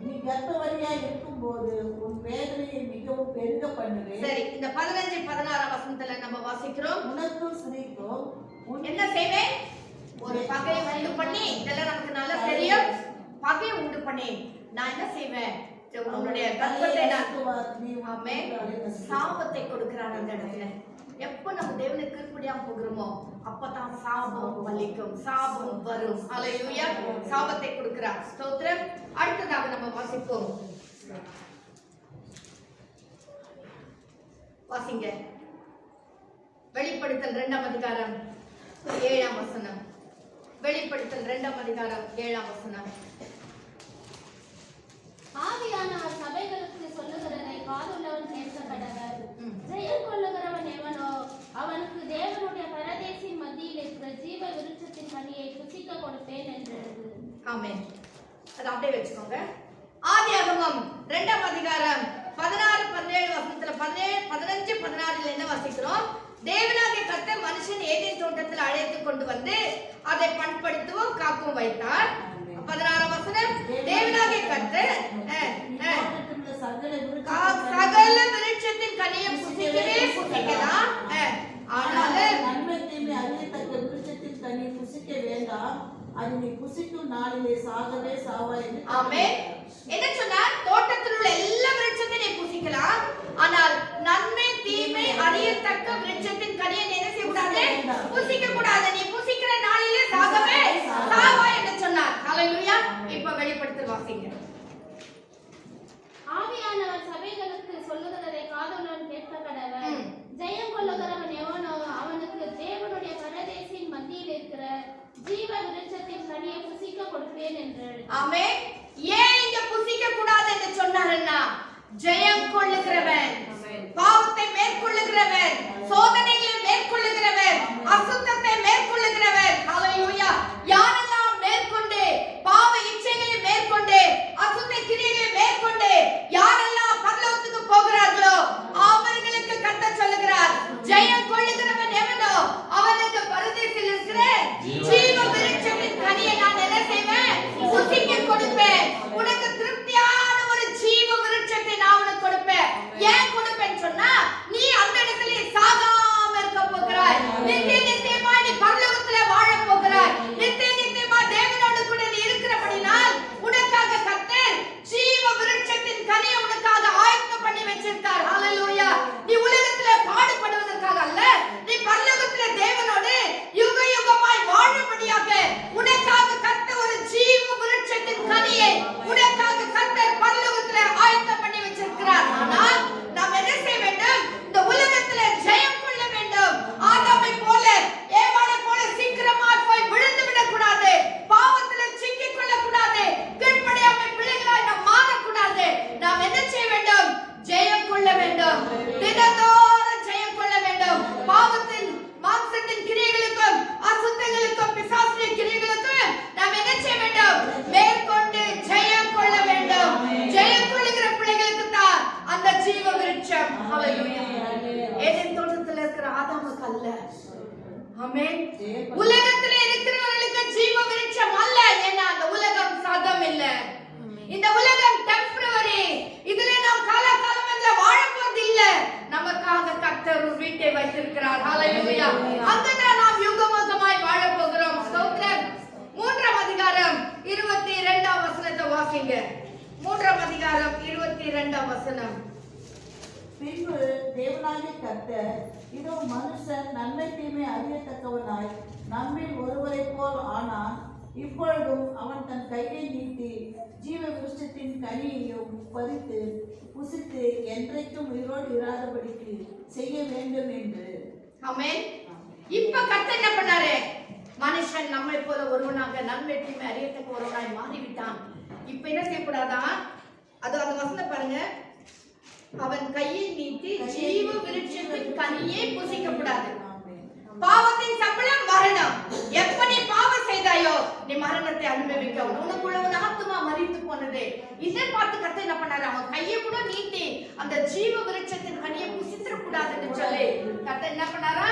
S4: நீ கர்ப்பவதியா இருக்கும்போது உன் வேதனையை மிகவும் பெருக பண்ணுவேன்.
S1: சரி, இந்த 15, 16ஆம் வசனத்துல நம்ம வாசிக்கிறோம்.
S4: உனக்கும் ஸ்திரீக்கும்
S1: என்ன செய்வேன்? ஒரு பகை உண்டு பண்ணி, இதெல்லாம் நமக்கு நல்லா தெரியும். பகை உண்டு பண்ணி நான் என்ன செய்வேன்? உன்னுடைய கர்ப்பத்தை சாபத்தை கொடுக்கிறான் அந்த இடத்துல. எப்ப நம்ம தேவனுக்கு கீழ்ப்படியாம போகிறோமோ அப்பதான் சாபம் வலிக்கும், சாபம் வரும். ஹல்லேலூயா. சாபத்தை கொடுக்கிறார். ஸ்தோத்திரம். அடுத்ததாக நம்ம வாசிப்போம். வாசிங்க. வெளிப்படுத்தல் 2ஆம் அதிகாரம் 7ஆம் வசனம். வெளிப்படுத்தல் 2ஆம் அதிகாரம் 7ஆம் வசனம்.
S2: ஆவியானவர் சபைகளுக்கு சொல்லுகிறதை காதுள்ளவன் கேட்க கடவர். ஜெயம் கொள்ளுகிறவன் எவனோ அவனுக்கு தேவனுடைய பரதேசின் மத்தியில் இருக்கிற ஜீவ விருட்சத்தின் கனியை புசிக்க கொடுப்பேன் என்றது.
S1: ஆமென். அது அப்படியே வச்சுக்கோங்க. ஆதியாகமம் 2ஆம் அதிகாரம் 16, 17 வசனத்துல 15, 16 என்ன வாசிக்கிறோம்? தேவனாகிய கர்த்தர் மனுஷன் ஏதேன் தோட்டத்தில் அழைத்து கொண்டு வந்து அதை பண்படுத்தவும் காக்கவும் வைத்தார். 16ஆம் வசனம். தேவனாகிய கர்த்தர் சகல விருட்சத்தின் கனியை புசிக்கவே புசிக்கலாம், ஆனாலும்
S4: நன்மை தீமை அறியத்தக்க விருட்சத்தின் கனி புசிக்க வேண்டாம், அது நீ புசிக்கும் நாளிலே சாகவே சாவாய்.
S1: ஆமென். என்ன சொன்னார்? தோட்டத்தில் உள்ள எல்லா விருட்சத்தையும் நீ புசிக்கலாம், ஆனால் நன்மை தீமை அறியத்தக்க விருட்சத்தின் கனியை என்ன செய்யக்கூடாது? புசிக்க கூடாது. நீ புசிக்கிற நாளிலே சாகவே சாவாய் என்று சொன்னார். ஹல்லேலூயா. இப்ப வெளிப்படுத்தல் வாசிங்க.
S2: ஆவியானவர் சபைகளுக்கு சொல்லுகிறதை காதுள்ளவன் கேட்க கடவர். ஜெயம் கொள்ளுகிறவன் எவனோ அவனுக்கு தேவனுடைய பரதேசின் மத்தியில் இருக்கிற ஜீவ விருட்சத்தின் கனியை புசிக்க கொடுப்பேன் என்றார்.
S1: ஆமென். ஏன் இங்க புசிக்க கூடாது என்று சொன்னாருன்னா, ஜெயம் கொள்ளுகிறவன், பாவத்தை மேற்கொள்ளுகிறவன், சோதனைகளை மேற்கொள்ளுகிறவன், அசுத்தத்தை மேற்கொள்ளுகிறவன். ஹல்லேலூயா. யாரெல்லாம் மேற்கொண்டு பாவ இச்சைகளை மேற்கொண்டு அசுத்த கிரியைகளை மேற்கொண்டு யாரெல்லாம் பரலோகத்துக்கு போகிறார்களோ அவர்களுக்கு கர்த்தர் சொல்லுகிறார், ஜெயம் கொள்ளுகிறவன் எவனோ அவனுக்கு பரதேசில் இருக்கிற ஜீவ விருட்சத்தின் கனியை நான் என்ன செய்வேன்? புசிக்க கொடுப்பேன். உனக்கு திருப்தியான ஒரு ஜீவ விருட்சத்தை நான் உனக்கு கொடுப்பேன். ஏன் கொடுப்பேன்னு சொன்னா, நீ அந்த இடத்துல சாகாம ஆமென். உலகத்திலே இருக்கிறவர்களுக்கு ஜீவ விருட்சம் அல்ல. ஏன்னா அந்த உலகம் சதம் இல்ல. இந்த உலகம் டெம்பரவரி. இதுல நாம் காலகாலமாக வாழ போறது இல்ல. நமக்காக கர்த்தர் ஒரு வீட்டை வைத்திருக்கிறார். ஹalleluya. அங்கதான் நாம் யுகமுகமாய் வாழ போகிறோம். ஸ்தோத்திரம். 3ஆம் அதிகாரம் 22ஆம் வசனத்தை வாசிங்க. 3ஆம் அதிகாரம் 22ஆம் வசனம்.
S4: பின்பு தேவனாகிய கர்த்தர், இதோ மனுஷன் நன்மை தீமை அறியத்தக்கவனாய் நம்மில் ஒருவரைப் போல் ஆனான். இப்பொழுதும் அவன் தன் கையை நீட்டி ஜீவ விருட்சத்தின் கனியையும் பறித்து புசித்து என்றைக்கும் உயிரோடு இராதபடிக்கு செய்ய வேண்டும் என்று.
S1: ஆமென். இப்ப கர்த்தர் என்ன பண்ணாரு? மனுஷன் நம்மை போல ஒருவனாக நன்மை தீமை அறியத்தக்க ஒருவனாய் மாறிவிட்டான். இப்ப என்ன செய்யக்கூடாதா? அது அந்த வசனம் பாருங்க. அவன் கையை நீட்டி ஜீவ விருட்சத்தின் கனியை புசிக்கக்கூடாது. பாவத்தின் சம்பளம் மரணம். எப்ப நீ பாவம் செய்தாயோ நீ மரணத்தை அனுபவிக்க. உனக்குள்ள ஒரு ஆத்துமா மரித்து போனது. இதை பார்த்து கர்த்தர் என்ன பண்ணாரு? அவன் கையை கூட நீட்டி அந்த ஜீவ விருட்சத்தின் கனியை புசித்திர கூடாதுன்னு சொல்லி கர்த்தர் என்ன பண்ணாரா?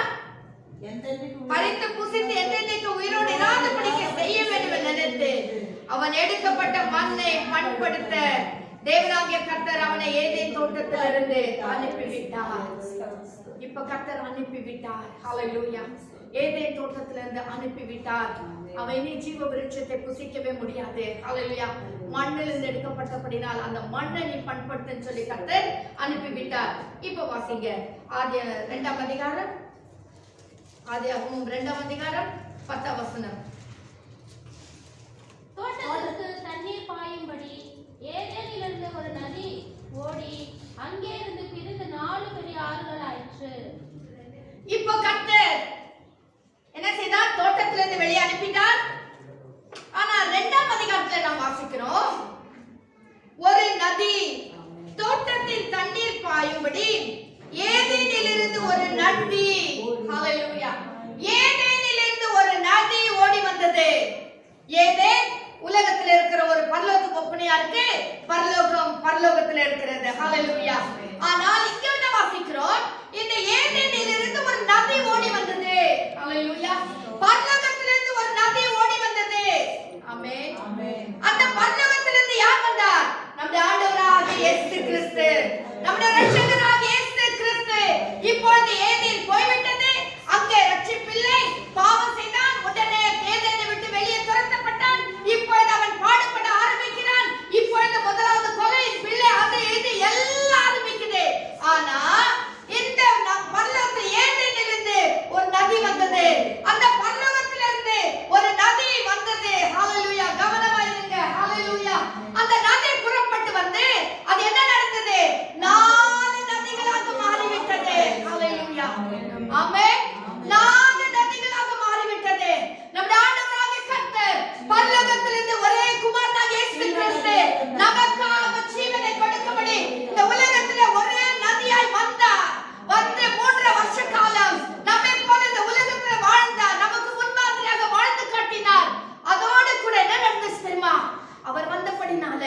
S1: பறித்து புசித்து என்னென்னைக்கு உயிரோடு இராதபடிக்கு செய்ய வேண்டும் நினைத்து அவன் எடுக்கப்பட்ட மண்ணை பண்படுத்த தேவனாகிய கர்த்தர் அவனை ஏதேன் தோட்டத்திலிருந்து அனுப்பிவிட்டார். இப்ப கர்த்தர் அனுப்பிவிட்டார். ஹalleluya. ஏதேன் தோட்டத்திலிருந்து அனுப்பிவிட்டார். அவன் இனி ஜீவ விருட்சத்தை புசிக்கவே முடியாது. ஹalleluya. மண்ணிலிருந்து எடுக்கப்பட்டபடினால் அந்த மண்ணை நீ பண்படுத்துன்னு சொல்லி கர்த்தர் அனுப்பிவிட்டார். இப்ப வாசிங்க. ஆதியாகமம் 2ஆம் அதிகாரம் 10ஆம் வசனம்.
S2: தோட்டத்திற்கு தண்ணீர் பாயும்படி ஏதேனிலிருந்து ஒரு நதி ஓடி அங்கே இருந்து பிரிந்து 4 பெரிய ஆறுகள் ஆயிற்று.
S1: இப்போ கர்த்தர் என்ன செய்தார்? தோட்டத்திலிருந்து வெளியே அனுப்பிட்டார். ஆனா 2ஆம் அதிகாரத்துல நாம் வாசிக்கிறோம், ஒரு நதி தோட்டத்தில் தண்ணீர் பாயும்படி ஏதேனிலிருந்து ஒரு நதி, ஹalleluya, ஏதேனிலிருந்து ஒரு நதி ஓடி வந்தது. ஏதேன் உலகத்துல இருக்கிற ஒரு பரலோக ஒப்பனையா இருக்கு. பரலோகத்துல இருக்கிறது. ஹalleluya. ஆனால் இங்க என்ன வாசிக்கிறோம்? இந்த ஏதேனிலிருந்து ஒரு நதி ஓடி வந்தது. ஹalleluya. பரலோகத்திலிருந்து ஒரு நதி ஓடி வந்தது. ஆமென். அந்த பரலோகத்திலிருந்து யார் வந்தார்? நம்முடைய ஆண்டவராகிய இயேசு கிறிஸ்து, நம்முடைய இரட்சகராகிய இயேசு கிறிஸ்து. இப்பொழுது ஏதேன் போய்விட்டது. அங்கே ரட்சிப்பில்லை. பாவம் செய்தான். உடனே ஏதேனை விட்டு வெளியே துரத்தப்பட்டான். இப்பொழுது அவன் பாடுபட ஆரம்பிக்கிறான். இப்பொழுது முதலாவது கொலை, பிள்ளை, அது இது எல்லாம் ஆரம்பிக்குது. ஆனா இந்த பரலோகத்தில் ஏதேனிலிருந்து ஒரு நதி வந்தது. அந்த பரலோகத்திலிருந்து ஒரு நதி வந்தது. ஹalleluya. கவனமா இருங்க. ஹalleluya. அந்த நதி புறப்பட்டு வந்து அது என்ன நடந்தது? 4 நதிகளாக மாறிவிட்டது. ஹalleluya. ஆமென். 4 நதிகளாக மாறிவிட்டது. நம்முடைய ஆண்டவராகிய கர்த்தர் பரலோகத்திலிருந்து ஒரே குமாரனாகிய இயேசு கிறிஸ்து நமக்காக ஜீவனை கொடுக்கும்படி இந்த உலகத்திலே ஒரே நதியாய் வந்தார். வந்து 3 வருஷ காலம் நம்மை போல இந்த உலகத்துல வாழ்ந்தார். நமக்கு முன்மாதிரியாக வாழ்ந்து காட்டினார். அதோடு கூட என்ன நடந்துச்சு தெரியுமா? அவர் வந்தபடினால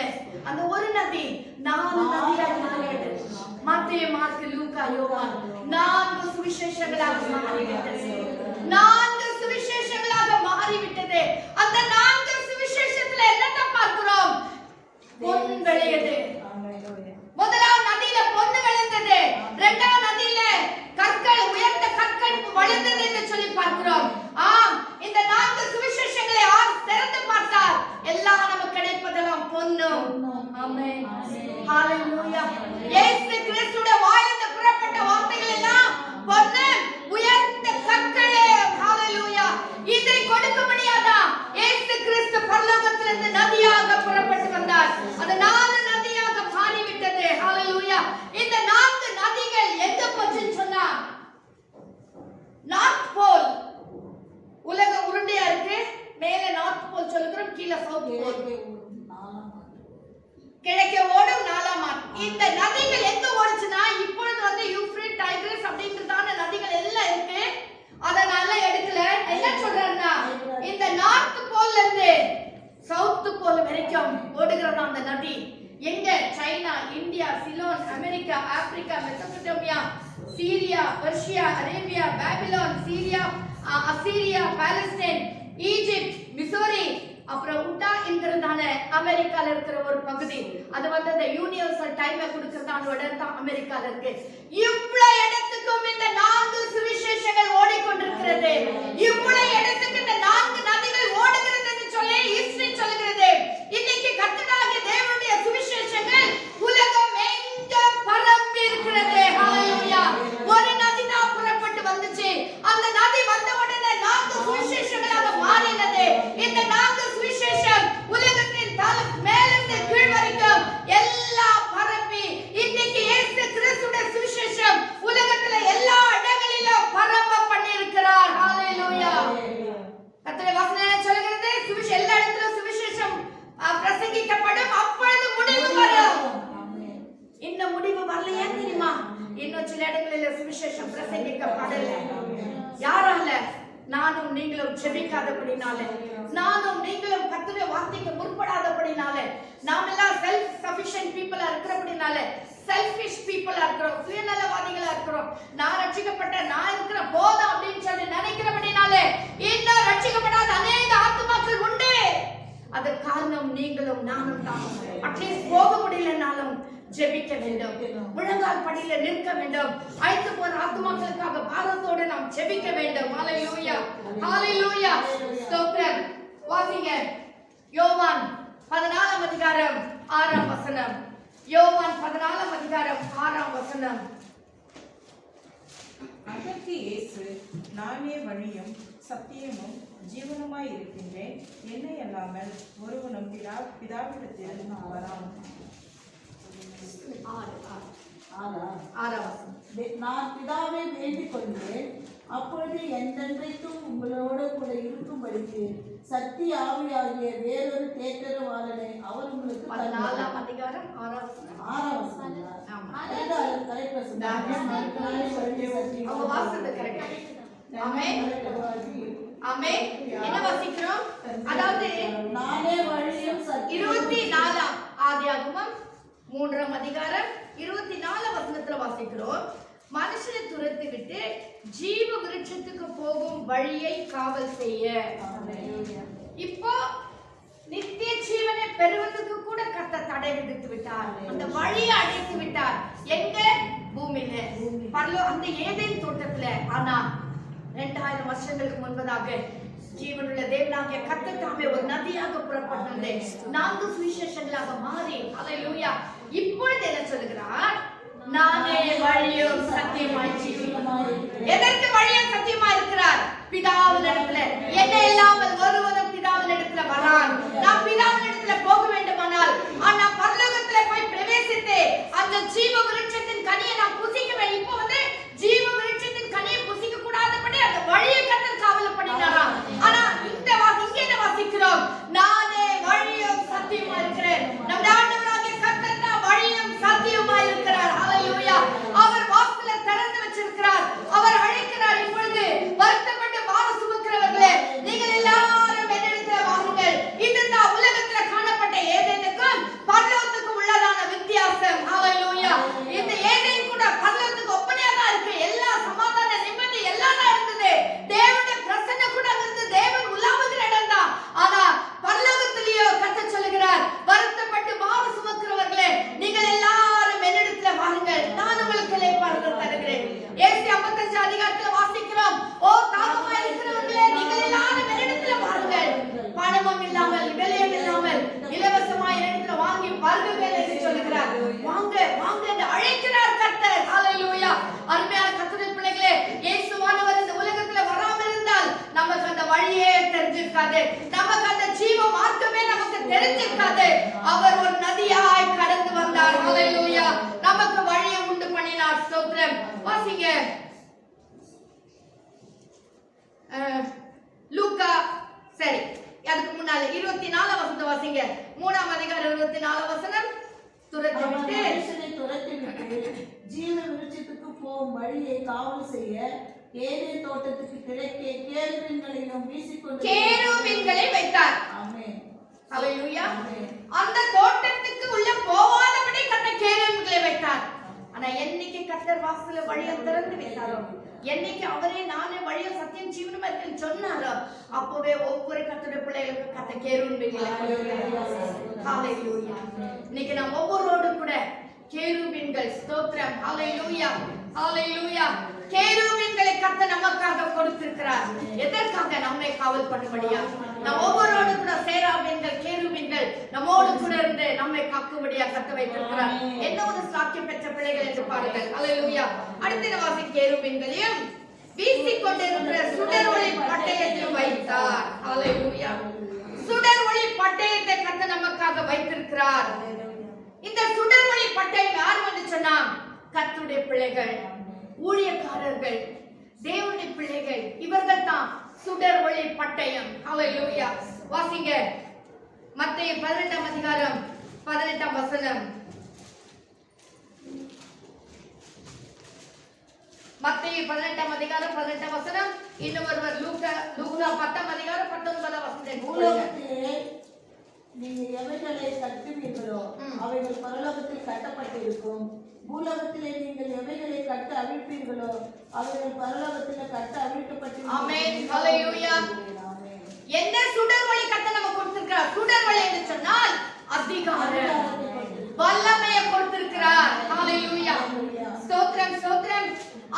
S1: அந்த ஒரு நதி 4 நதியாய் மாறிவிட்டது. மத்தேயு, மார்க்கு, லூக்கா, யோவான் 4 சுவிசேஷங்களாக மாறிவிட்டது. 4 சுவிசேஷங்களாக மாறிவிட்டது. அந்த 4 சுவிசேஷத்துல என்னென்ன பார்க்கிறோம்? பொன் விளையுது. முதலாவது நதியில பொன்னு விளைந்தது. 2ஆம் நதியில கற்கள், உயர்ந்த கற்கள் வளர்ந்தது என்று சொல்லி பார்க்கிறோம். ஆம், இந்த 4 சுவிசேஷங்களை திறந்து பார்த்தால் எல்லாம் நமக்கு கிடைப்பதெல்லாம் பொன்னு. ஆமென். ஹalleluya. இயேசு கிறிஸ்துவின் வாயிலிருந்து புறப்பட்ட வார்த்தைகள் எல்லாம் பொன்னு, உயர்ந்த கற்களே. ஹalleluya. இதை கொடுக்க முடியாதா? இயேசு கிறிஸ்து பரலோகத்திலிருந்து நதியாக புறப்பட்டு வந்தார். அந்த 4 நதியாக மாறிவிட்டது. ஹalleluya. இந்த 4 நதிகள் எங்க போச்சுன்னு சொன்னா, நார்த் போல், உலகம் உருண்டையா இருக்கு. மேல நார்த் போல் சொல்லுகிறோம், கீழே சவுத் போல். கிழக்கே ஓடும் 4ஆம் ஆறு. இந்த நதிகள் எங்க ஓடுச்சுன்னா, இப்பொழுது வந்து யூப்ரேட், டைக்ரிஸ் அப்படின்றதான நதிகள் எல்லாம் இருக்கு. அதனால எடுக்கல. என்ன சொல்றாருன்னா, இந்த நார்த் போல்ல இருந்து சவுத் போல் வரைக்கும் ஓடுகிறதா அந்த நதி. எங்க? China, India, Ceylon, America, Africa, Mesopotamia, Syria, Persia, Arabia, Babylon, Syria, Assyria, Palestine, Egypt, Missouri, அப்புறம் உட்டா என்கிறதான அமெரிக்கால இருக்கிற ஒரு பகுதி. அது வந்து அந்த யூனிவர்சல் டைமை கொடுக்கறதான இடம் தான் அமெரிக்கால இருக்கு. இவ்வளவு இடத்துக்கும் இந்த 4 சுவிசேஷங்கள் ஓடிக்கொண்டிருக்கிறது. இவ்வளவு இடத்துக்கு இந்த 4 நதிகள் ஓடுகிறது என்று சொல்லி ஹிஸ்டரி சொல்லுகிறது. இன்னைக்கு கர்த்தராகிய தேவனுடைய சுவிசேஷங்கள் உலகம் எங்கும் பரம்பி இருக்கிறது. ஹalleluya. ஒரு நதி தான் புறப்பட்டு வந்துச்சு. அந்த நதி வந்த உடனே 4 சுவிசேஷங்களாக மாறினது. இந்த 4 சுவிசேஷம் உலகத்தின் மேலிருந்து கீழ் வரைக்கும் எல்லாம் பரப்பி இன்னைக்கு இயேசு கிறிஸ்துவின் சுவிசேஷம் உலகத்துல எல்லா இடங்களிலும் பரப்ப பண்ணி இருக்கிறார். ஹalleluya. கர்த்தருடைய வசனம் சொல்கிறது, சுவிசேஷம் எல்லா இடத்திலும் சுவிசேஷம் பிரசங்கிக்கப்படும், அப்பொழுது முடிவு வரும். இன்னும் முடிவு வரலையா தெரியுமா? இன்னும் சில இடங்களில் சுவிசேஷம் பிரசங்கிக்கப்படல. யாரால? நானும் நீங்களும் ஜெபிக்காதபடினால, நானும் நீங்களும் கர்த்தருடைய வார்த்தைக்கு முற்படாதபடினால, நாம எல்லாம் செல்ஃப் சஃபிஷியன்ட் பீப்பிளா இருக்கிறபடினால, செல்ஃபிஷ் பீப்பிளா இருக்கிறோம், சுயநலவாதிகளா இருக்கிறோம். நான் ரட்சிக்கப்பட்ட, நான் இருக்கிற போதும் அப்படின்னு சொல்லி நினைக்கிறபடினால இன்னும் ரட்சிக்கப்படாத அநேக ஆத்துமாக்கள் உண்டு. அதற்கு காரணம் நீங்களும் நானும் தான். அட்லீஸ்ட் போக முடியலனாலும் ஜெபிக்க வேண்டும், முழங்கால் படியில நிற்க வேண்டும், அழைத்து போற ஆத்துமாக்களுக்காக பாரத்தோடு நாம் ஜெபிக்க வேண்டும். ஹalleluya, ஹalleluya, ஸ்தோத்திரம். வாசிங்க யோவான் 14 அதிகாரம் 6 வசனம். யோவான் 14 அதிகாரம் 6 வசனம்.
S5: அதற்கு இயேசு, நானே வழியும் சத்தியமும் ஜீவனுமாய் இருக்கின்றேன், என்னை அல்லாமல் ஒருவனும் பிதாவிடத்தில் வரான்.
S4: நான் பிதாவை வேண்டிக் கொண்டேன், அப்பொழுது என்றென்றைக்கும் உங்களோடு கூட இருக்கும்படிக்கு சத்திய ஆவியாகிய வேறொரு தேற்றரவாளனை அவர் உங்களுக்கு
S1: 14 அதிகாரம் 6 வசனம்.
S4: 6 வசனம்.
S1: அவங்க வாசனை கரெக்ட். ஆமென், ஆமென். என்ன வாசிக்கிறோம்? அதாவது
S4: நானே வழியும்
S1: 24 ஆதியாகமம் 3 அதிகாரம் 24 வசனத்துல வாசிக்கிறோம். மனுஷனை துரத்தி விட்டு ஜீவ விருட்சத்துக்கு போகும் வழியை காவல் செய்ய. இப்போ நித்திய ஜீவனை பெறுவதற்கு கூட கர்த்தர் தடை விதித்து விட்டார். அந்த வழியை அடைத்து விட்டார். எங்க? பூமியில, அந்த ஏதேன் தோட்டத்துல. ஆனா 2000 வருஷங்களுக்கு முன்பதாக ஜீவனுள்ள தேவனாகிய கர்த்தர் தாமே ஒரு நதியாக புறப்பட்டது, 4 சுவிசேஷங்களாக மாறி. ஹalleluya. இப்பொழுது என்ன சொல்லுகிறார்? நானே வழியும் சத்தியமாய் ஜீவனுமாய். எதற்கு வழியும் சத்தியமா இருக்கிறார்? பிதாவின் இடத்துல. என்னை இல்லாமல் ஒருவனும் பிதாவின் இடத்துல வரான். நாம் பிதாவின் இடத்துல போக வேண்டுமானால், ஆனா பரலோகத்துல போய் பிரவேசித்து அந்த ஜீவ விருட்சத்தின் கனியை நாம் புசிக்க வேண்டும். இப்போ வந்து ஜீவ விருட்சத்தின் கனியை புசிக்க கூடாதபடி அந்த வழியை கர்த்தர் காவல் பண்ணினாராம். ஆனா இங்க என்ன வாசிக்கிறோம்? நானே வழியும் சத்தியமா இருக்கிறேன். நம்முடைய ஆண்டவராகிய கர்த்தர் தான் வழியும் சத்தியமா இருக்கிறார். ஹalleluya. அவர் வாசலை திறந்து வச்சிருக்கிறார். அவர் அழைக்கிறார். இப்பொழுது வருத்தப்பட்டு பார சுமக்கிறவர்களே, நீங்கள் எல்லாரும் என்னிடத்தில் வாருங்கள். இதுதான் உலகத்துல காணப்பட்ட ஏதேனுக்கும் பரலோகத்துக்கும் உள்ளதான வித்தியாசம். ஹalleluya. இந்த ஏதேன் கூட பரலோகத்துக்கு ஒப்பனையா தான் இருக்கு. எல்லா சமாதான நிம்மதி எல்லாம் தான் இருந்தது. தேவனுடைய பிரசன்னம் கூட இருந்தது. தேவன் உலாவுகிற இடம் தான். ஆனா பரலோகத்திலேயோ கர்த்தர் சொல்லுகிறார், வருத்தப்பட்டு பார சுமக்கிறவர்களே, நீங்கள் எல்லாரும் என்னிடத்துல வாருங்கள், நான் உங்களுக்கு இளைப்பாறுதல் தருகிறேன். ஏசாயா 55 அதிகாரத்துல வாசிக்கிறோம், ஓ தாகமாய் இருக்கிறவர்களே, நீங்கள் எல்லாரும் என்னிடத்துல வாருங்கள், பணமும் இல்லாமல் விலையும் இல்லாமல் இலவசமாய் என்னிடத்துல வாங்கி பருகுங்கள் என்று சொல்லுகிறார். வாங்க வாங்க என்று அழைக்கிறார் கர்த்தர். ஹalleluya. அருமையான கர்த்தரின் பிள்ளைகளே, இயேசுவானவர் இந்த உலகத்துல வராமல் இருந்தால் நமக்கு அந்த வழியே தெரிஞ்சிருக்காது, நமக்கு அந்த ஜீவ மார்க்கமே நமக்கு தெரிஞ்சிருக்காது. அவர் ஒரு நதியாய் கடந்து வந்தார். ஹalleluya. நமக்கு வழியை உண்டு பண்ணினார். ஸ்தோத்திரம். வாசிங்க லூக்கா, சரி அதுக்கு முன்னால 24 வசனத்தை வாசிங்க. 3 அதிகாரம் 24 வசனம். துரத்தி விட்டு
S4: ஜீவ விருட்சத்துக்கு போகும் வழியை காவல் செய்ய ஏதேன் தோட்டத்துக்கு கிழக்கே கேருபீன்களையும்
S1: கேருபீன்களை வைத்தார்.
S4: ஆமென்.
S1: ஹalleluya. அந்த தோட்டத்துக்கு உள்ள போவாதபடி கர்த்தர் கேருபீன்களை வைத்தார். ஆனா என்னைக்கு கர்த்தர் வாசல்ல வழியை திறந்து வைத்தாரோ, என்னைக்கு அவரே நானே வழியும் சத்தியம் ஜீவனுமா இருக்கேன்னு சொன்னாரோ அப்பவே ஒவ்வொரு கர்த்தருடைய பிள்ளைகளுக்கு கர்த்தர் கேருபீன்களை கொடுத்திருக்கிறார். ஹalleluya. இன்னைக்கு நாம் ஒவ்வொருவரோடு கூட கேருபீன்கள் ஸ்தோத்திரம். ஹalleluya ஹalleluya. கேருபீன்களை கர்த்தர் நமக்காக கொடுத்திருக்கிறார். எதற்காக? நம்மை காவல் பண்ணும்படியா. நாம் ஒவ்வொருவரோடு கூட சேராபீன்கள் கேருபீன்கள் நம்மோடு கூட இருந்து நம்மை காக்கும்படியா கர்த்தர் வைத்திருக்கிறார். என்ன ஒரு சாக்கியம் பெற்ற பிள்ளைகள் என்று பாருங்கள். ஹalleluya. அடுத்த வாசி கேருபீன்களையும் வீசிக்கொண்டிருக்கிற சுடர் ஒளி பட்டயத்தையும் வைத்தார். ஹalleluya. சுடர் ஒளி பட்டயத்தை கர்த்தர் நமக்காக வைத்திருக்கிறார். இந்த சுடர் ஒளி பட்டயம் யார் வந்து சொன்னா? கர்த்தருடைய பிள்ளைகள், ஊழியக்காரர்கள், தேவனுடைய பிள்ளைகள், இவர்கள் தான் சுடர் ஒளி பட்டயம். ஹalleluya. வாசிங்க மத்தேயு 18ஆம் அதிகாரம் 18ஆம் வசனம். மத்தேயு 18ஆம் அதிகாரம் 18ஆம் வசனம். இன்னும் ஒருவர் லூக்கா 10ஆம் அதிகாரம் 19ஆம் வசனம்.
S4: பூலோகத்திலே நீங்கள் எவைகளை கட்டுவீர்களோ அவைகள் பரலோகத்தில் கட்டப்பட்டிருக்கும். பூலோகத்திலே நீங்கள் எவைகளை கட்ட அவிழ்ப்பீர்களோ அவைகள் பரலோகத்தில் கட்ட அவிழ்க்கப்பட்டிருக்கும்.
S1: ஆமென். ஹalleluya. என்ன சுடர் ஒளி கர்த்தர் நமக்கு கொடுத்திருக்கிறார்? சுடர் ஒளி என்று சொன்னால் அதிகாரம், வல்லமையை கொடுத்திருக்கிறார். ஹalleluya. ஸ்தோத்திரம் ஸ்தோத்திரம்.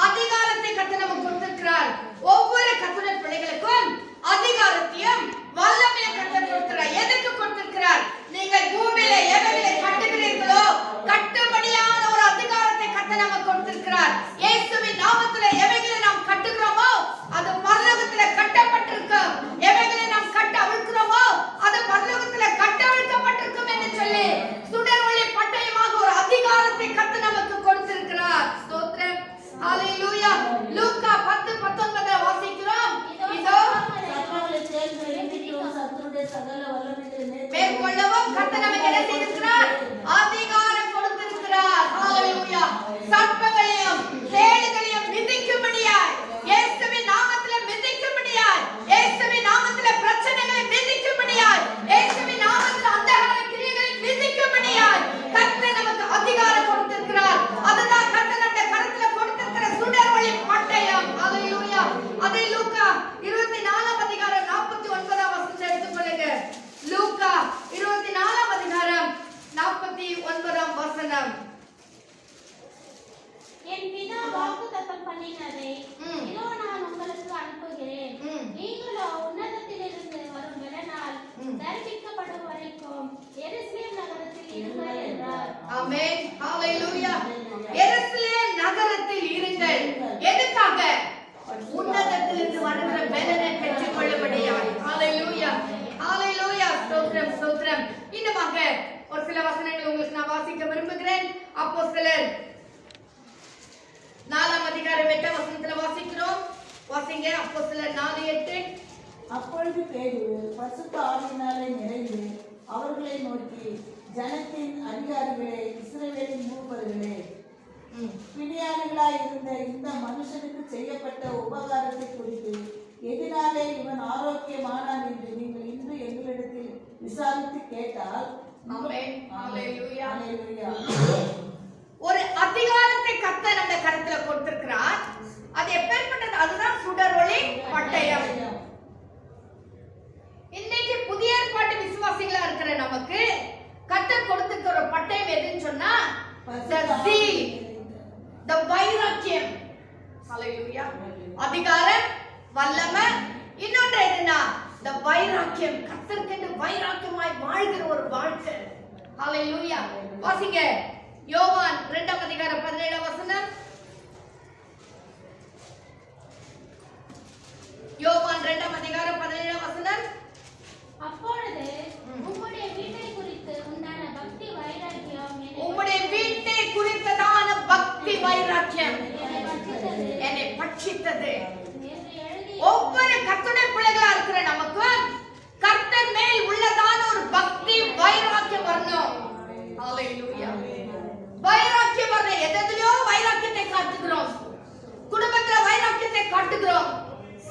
S1: அதிகாரத்தை கர்த்தர் நமக்கு கொடுத்திருக்கிறார். ஒவ்வொரு கர்த்தருடைய பிள்ளைகளுக்கும் அதிகாரத்தையும் வல்லமையை கர்த்தர் கொடுக்கிறார். எதுக்கு கொடுத்திருக்கிறார்? நீங்கள் பூமியில எவைகளை கட்டுகிறீர்களோ கட்டும்படியான ஒரு அதிகாரத்தை கர்த்தர் நமக்கு கொடுத்திருக்கிறார். இயேசுவின் நாமத்திலே எவைகளை நாம் கட்டுகிறோமோ அது பரலோகத்திலே கட்டப்பட்டிருக்கும். எவைகளை நாம் கட்ட அவிழ்க்கிறோமோ அது பரலோகத்திலே கட்ட அவிழ்க்கப்பட்டிருக்கும் என்று சொல்லி சுடர் ஒளி பட்டயமாக ஒரு அதிகாரத்தை கர்த்தர் நமக்கு கொடுத்திருக்கிறார். ஸ்தோத்திரம். ஹalleluya. லூக்கா 10:19 வாசிக்கிறோம். இதோ மேற்கொள்ளவும் கர்த்தர் நமக்கு என்ன செய்திருக்கிறார்? அதிகாரம் கொடுத்திருக்கிறார். ஹalleluya. சர்ப்பங்களையும் தேள்களையும் மிதிக்கும்படியாய், இயேசுவின் நாமத்திலே மிதிக்கும்படியாய், இயேசுவின் நாமத்திலே பிரச்சனைகளை மிதிக்கும்படியாய், இயேசுவின் நாமத்திலே அந்தகார கிரியைகளை மிதிக்கும்படியாய் கர்த்தர் நமக்கு அதிகாரம் கொடுத்திருக்கிறார். அதுதான் கர்த்தர் நம்முடைய கரத்திலே கொடுத்திருக்கிற சுடர் ஒளி பட்டயம். ஹalleluya. அதே லூக்கா 24ஆம் அதிகாரம் 49ஆம் வசனத்தை எடுத்துக்கொள்ளுங்க. லூக்கா 24ஆம் அதிகாரம் 49ஆம் வசனம்.
S2: என் பிதா வாக்குத்தத்தம் பண்ணினதை இதோ நான் உங்களுக்கு அனுப்புகிறேன். நீங்களோ உன்னதத்திலிருந்து வரும் பெலனால் தரிசிக்கப்படும் வரைக்கும் எருசலேம் நகரத்தில் இருங்கள் என்றார்.
S1: ஆமென். ஹalleluya. எருசலேம் நகரத்தில் இருங்கள். எதுக்காக? உன்னதத்திலிருந்து வருகிற பெலனை பெற்றுக் கொள்ளும்படியாய். ஹalleluya. ஹalleluya. ஸ்தோத்திரம் ஸ்தோத்திரம். இன்னுமாக ஒரு சில வசனங்களை உங்களுக்கு நான் வாசிக்க விரும்புகிறேன். அப்போஸ்தலர் 4ஆம் அதிகாரம் 8ஆம் வசனத்துல வாசிக்கிறோம். வாசிங்க. அப்போஸ்தலர் 4:8.
S4: அப்பொழுது பேதுரு பரிசுத்த ஆவியினாலே நிறைந்து அவர்களை நோக்கி, ஜனத்தின் அதிகாரிகளே, இஸ்ரவேலின் மூப்பர்களே, பிணியாளிகளாய் இருந்த இந்த மனுஷனுக்கு செய்யப்பட்ட உபகாரத்தை குறித்து எதினாலே இவன் ஆரோக்கியமானான் என்று நீங்கள் இன்று எங்களிடத்தில் விசாரித்து கேட்டால்.
S1: ஆமென். ஹalleluya.
S4: ஹalleluya.
S1: ஒரு அதிகாரத்தை கர்த்தர் நம்ம கரத்துல கொடுத்திருக்கிறார். அது எப்பேற்பட்டது? அதுதான் சுடர் ஒளி பட்டயம். இன்னைக்கு புதிய ஏற்பாட்டு விசுவாசிகளா இருக்கிற நமக்கு கர்த்தர் கொடுத்திருக்கிற ஒரு பட்டயம் எதுன்னு சொன்னா the zeal, the வைராக்கியம். ஹalleluya. அதிகாரம், வல்லமை, இன்னொன்று என்னன்னா the வைராக்கியம். கர்த்தருக்கு வைராக்கியமாய் வாழ்கிற ஒரு வாழ்க்கை. ஹalleluya. வாசிங்க. யோவான் 2ஆம் அதிகாரம் 17ஆம் வசனம். யோவான் 2ஆம் அதிகாரம் 17ஆம் வசனம்.
S2: அப்பொழுது உம்முடைய வீட்டை குறித்து உண்டான பக்தி வைராக்கியம்
S1: உம்முடைய வீட்டை குறித்ததான பக்தி வைராக்கியம் என்னை பட்சித்தது. ஒவ்வொரு கர்த்தருடைய பிள்ளைகளா இருக்கிற நமக்கு கர்த்தர் மேல் உள்ளதான ஒரு பக்தி வைராக்கியம் வரணும். ஹalleluya. வைராக்கியம் வர எதிலோ வைராக்கியத்தை காட்டுகிறோம். குடும்பத்துல வைராக்கியத்தை காட்டுகிறோம்.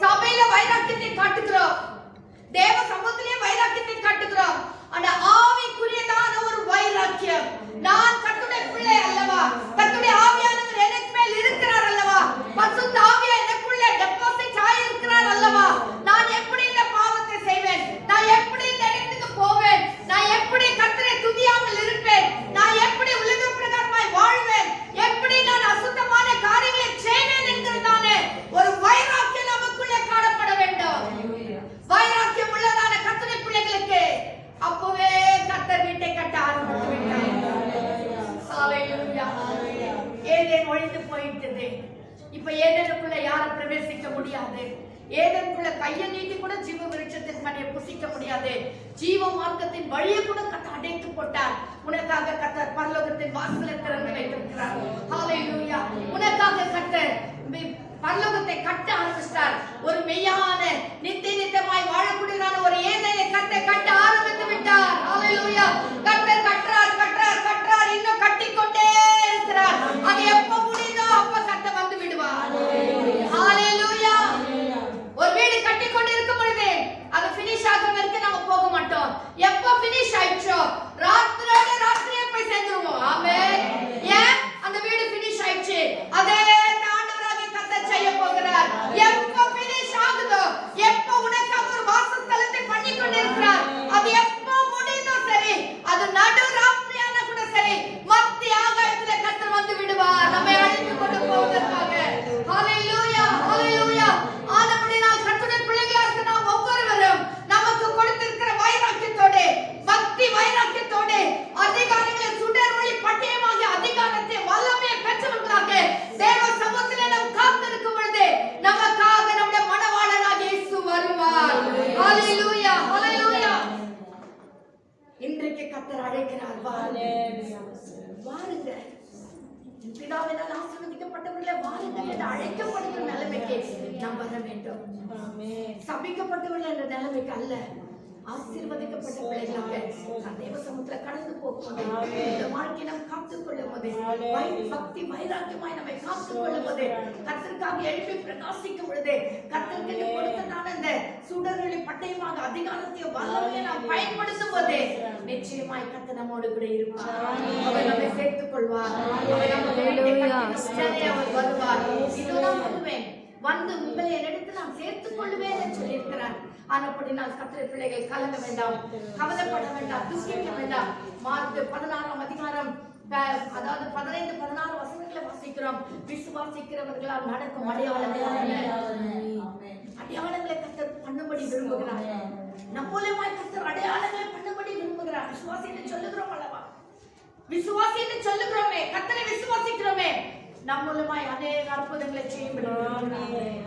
S1: சபையில வைராக்கியத்தை காட்டுகிறோம். தேவ சமூகத்திலே வைராக்கியத்தை காட்டுகிறோம். ஆனா ஆவிக்குரியதான ஒரு வைராக்கியம். நான் கர்த்தருடைய பிள்ளை அல்லவா? கர்த்தருடைய ஆவியானவர் எனக்கு மேல் இருக்கிறார் அல்லவா? பரிசுத்த ஆவியானவர் இப்ப ஏதேனுக்குள்ள யாரும் பிரவேசிக்க முடியாது. ஏதேனுக்குள்ள கையை நீட்டி கூட ஜீவ விருட்சத்தின் கனியை புசிக்க முடியாது. ஜீவ மார்க்கத்தின் வழியை கூட கர்த்தர் அடைத்து போட்டார். உனக்காக கர்த்தர் பரலோகத்தின் வாசலை திறந்து வைத்திருக்கிறார். ஹalleluya. உனக்காக கர்த்தர் பரலோகத்தை கட்ட ஆரம்பித்தார். ஒரு மெய்யான நித்தியமாய் வாழக்கூடியதான ஒரு ஏதேனை கர்த்தர் கட்ட ஆரம்பித்து விட்டார். ஹalleluya. கர்த்தர் கட்டுறார், இன்னும் கட்டிக்கொண்டே இருக்கிறார். அது எப்ப முடியுதோ அப்ப கர்த்தர் வந்து விடுவார். ஹalleluya. ஒரு வீடு கட்டி கொண்டு இருக்கும் பொழுது அது பினிஷ் ஆகும் வரைக்கும் நம்ம போக மாட்டோம். எப்ப பினிஷ் ஆயிடுச்சோ ராத்திரியே போய் சேர்ந்துருவோம். ஆமென். ஏன்? அந்த வீடு பினிஷ் ஆயிடுச்சு. அதே ஆண்டவராகிய கர்த்தர் செய்ய போகிறார். எப்ப பினிஷ் ஆகுதோ, எப்ப உனக்காக ஒரு வாசஸ்தலத்தை பண்ணி கொண்டிருக்கிறார், அது எப்ப முடியுதோ சரி, அது நடு ராத்திரியான கூட சரி, மத்திய ஆகாயத்துல கர்த்தர் வந்து விடுவார் நம்மை அழைத்து கொண்டு போவதற்காக. ஹalleluya, ஹalleluya. ஆனபடியால் கர்த்தருடைய பிள்ளைகளா இருக்க நாம் ஒவ்வொருவரும் நமக்கு கொடுத்திருக்கிற வைராக்கியத்தோடு, பக்தி வைராக்கியத்தோடு, அதிகாரங்களை சுடர் ஒளி பட்டயமாக அதிகாரத்தை வல்லமையை பெற்றவர்களாக தேவ சமூகத்திலே நாம் காத்திருக்கும் பொழுது நமக்காக நம்முடைய மணவாளனாக இயேசு வருவார். ஹalleluya, ஹalleluya. இன்றைக்கு கர்த்தர் அழைக்கிறார், வாருங்க பிதாவினால் ஆசீர்வதிக்கப்பட்டவர்களே வாருங்க என்று அழைக்கப்படுகிற நிலைமைக்கு நாம் வர வேண்டும். சபிக்கப்பட்டவர்கள் என்ற நிலைமைக்கு அல்ல, ஆசீர்வதிக்கப்பட்ட பிள்ளைகளாக தேவ சமூகத்துல கடந்து போகும்போது இந்த வாழ்க்கை நாம் காத்துக் கொள்ளும் போது, பக்தி வைராக்கியமாய் நம்மை காத்துக் கொள்ளும் போது, கர்த்தருக்காக எழுப்பி பிரகாசிக்கும் பொழுது, கர்த்தருக்கு கொடுத்ததான இந்த சுடர்களை பட்டயமாக அதிகாரத்தை வல்லமையை நாம் பயன்படுத்தும் போது நிச்சயமாய் கர்த்தர் நம்மோடு கூட இருப்பார். அவர் நம்மை சேர்த்துக் கொள்வார். அவர் வருவார். இதுதான் வருவேன், வந்து உங்களை என்னிடத்து நான் சேர்த்துக் கொள்வேன் என்று சொல்லியிருக்கிறார். ஆனப்படி நான் கர்த்தருடைய பிள்ளைகள் கலங்க வேண்டாம், கவலைப்பட வேண்டாம், துக்கிக்க வேண்டாம். மார்க் 16ஆம் அதிகாரம் அதாவது 15-16 வசனங்களை வாசிக்கிறோம். விசுவாசிக்கிறவர்களால் நடக்கும் அடையாளங்களை கர்த்தர் பண்ணும்படி விரும்புகிறார். நம் மூலமாய் கர்த்தர் அடையாளங்களை பண்ணும்படி விரும்புகிறார். விசுவாசி என்று சொல்லுகிறோம் அல்லவா? விசுவாசி என்று சொல்லுகிறோமே, கர்த்தரை விசுவாசிக்கிறோமே, நம் மூலமாய் அநேக அற்புதங்களை செய்யும்படி